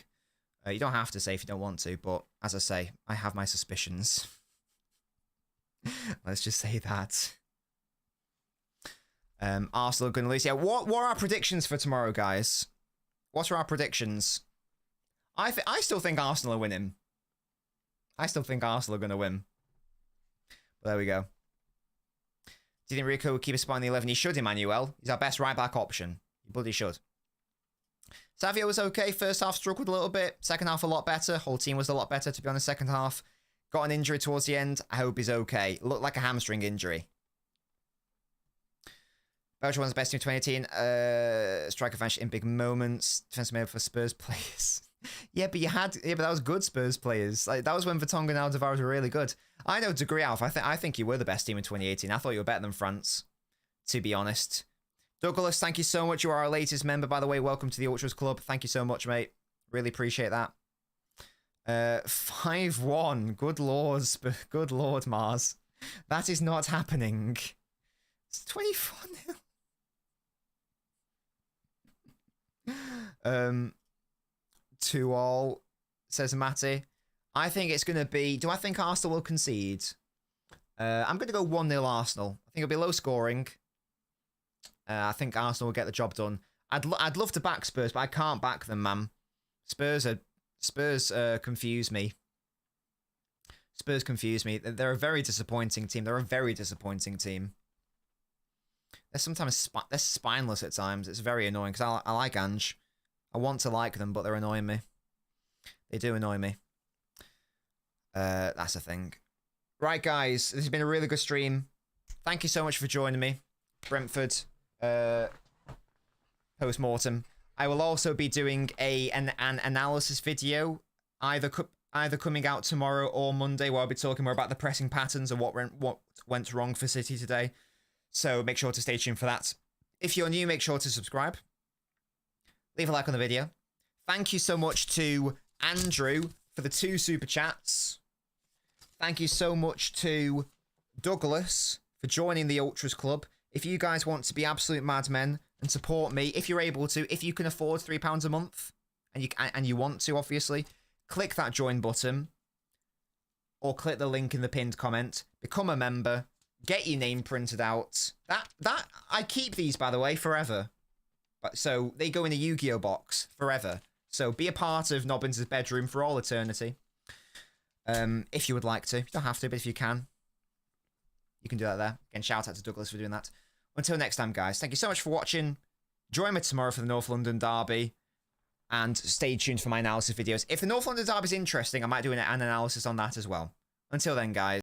You don't have to say if you don't want to, but as I say, I have my suspicions. Let's just say that. Arsenal are going to lose. Yeah, what are our predictions for tomorrow, guys? What are our predictions? I still think Arsenal are winning. I still think Arsenal are going to win. But there we go. Do you think Rico will keep a spot in the 11? He should, Emmanuel. He's our best right-back option. You bloody should. Savio was okay. First half struggled a little bit. Second half a lot better. Whole team was a lot better, to be honest, second half. Got an injury towards the end. I hope he's okay. Looked like a hamstring injury. Belgium won the best team 2018. Striker vanished in big moments. Defensive made for Spurs players. Yeah, but that was good Spurs players. Like, that was when Vertonghen and Alderweireld were really good. I know, degree Alf. I think you were the best team in 2018. I thought you were better than France, to be honest. Douglas, thank you so much. You are our latest member, by the way. Welcome to the Ultras Club. Thank you so much, mate. Really appreciate that. 5-1. Good lord, good lord, Mars. That is not happening. It's 24-0. 2-2, says Matty. I think it's going to be... Do I think Arsenal will concede? I'm going to go 1-0 Arsenal. I think it'll be low scoring. I think Arsenal will get the job done. I'd love to back Spurs, but I can't back them, man. Spurs confuse me. Spurs confuse me. They're a very disappointing team. They're a very disappointing team. They're sometimes they're spineless at times. It's very annoying because I like Ange. I want to like them, but they're annoying me. They do annoy me. That's the thing. Right, guys. This has been a really good stream. Thank you so much for joining me. Brentford. Post-Mortem. I will also be doing an analysis video, either coming out tomorrow or Monday, where I'll be talking more about the pressing patterns and what went wrong for City today. So make sure to stay tuned for that. If you're new, make sure to subscribe. Leave a like on the video. Thank you so much to Andrew for the 2 super chats. Thank you so much to Douglas for joining the Ultras Club. If you guys want to be absolute madmen and support me, if you're able to, if you can afford £3 a month, and you want to, obviously, click that join button, or click the link in the pinned comment, become a member, get your name printed out. That I keep these, by the way, forever. So they go in a Yu-Gi-Oh box forever. So be a part of Nobbins' bedroom for all eternity. If you would like to. You don't have to, but if you can do that there. Again, shout out to Douglas for doing that. Until next time, guys, thank you so much for watching. Join me tomorrow for the North London Derby. And stay tuned for my analysis videos. If the North London Derby is interesting, I might do an analysis on that as well. Until then, guys.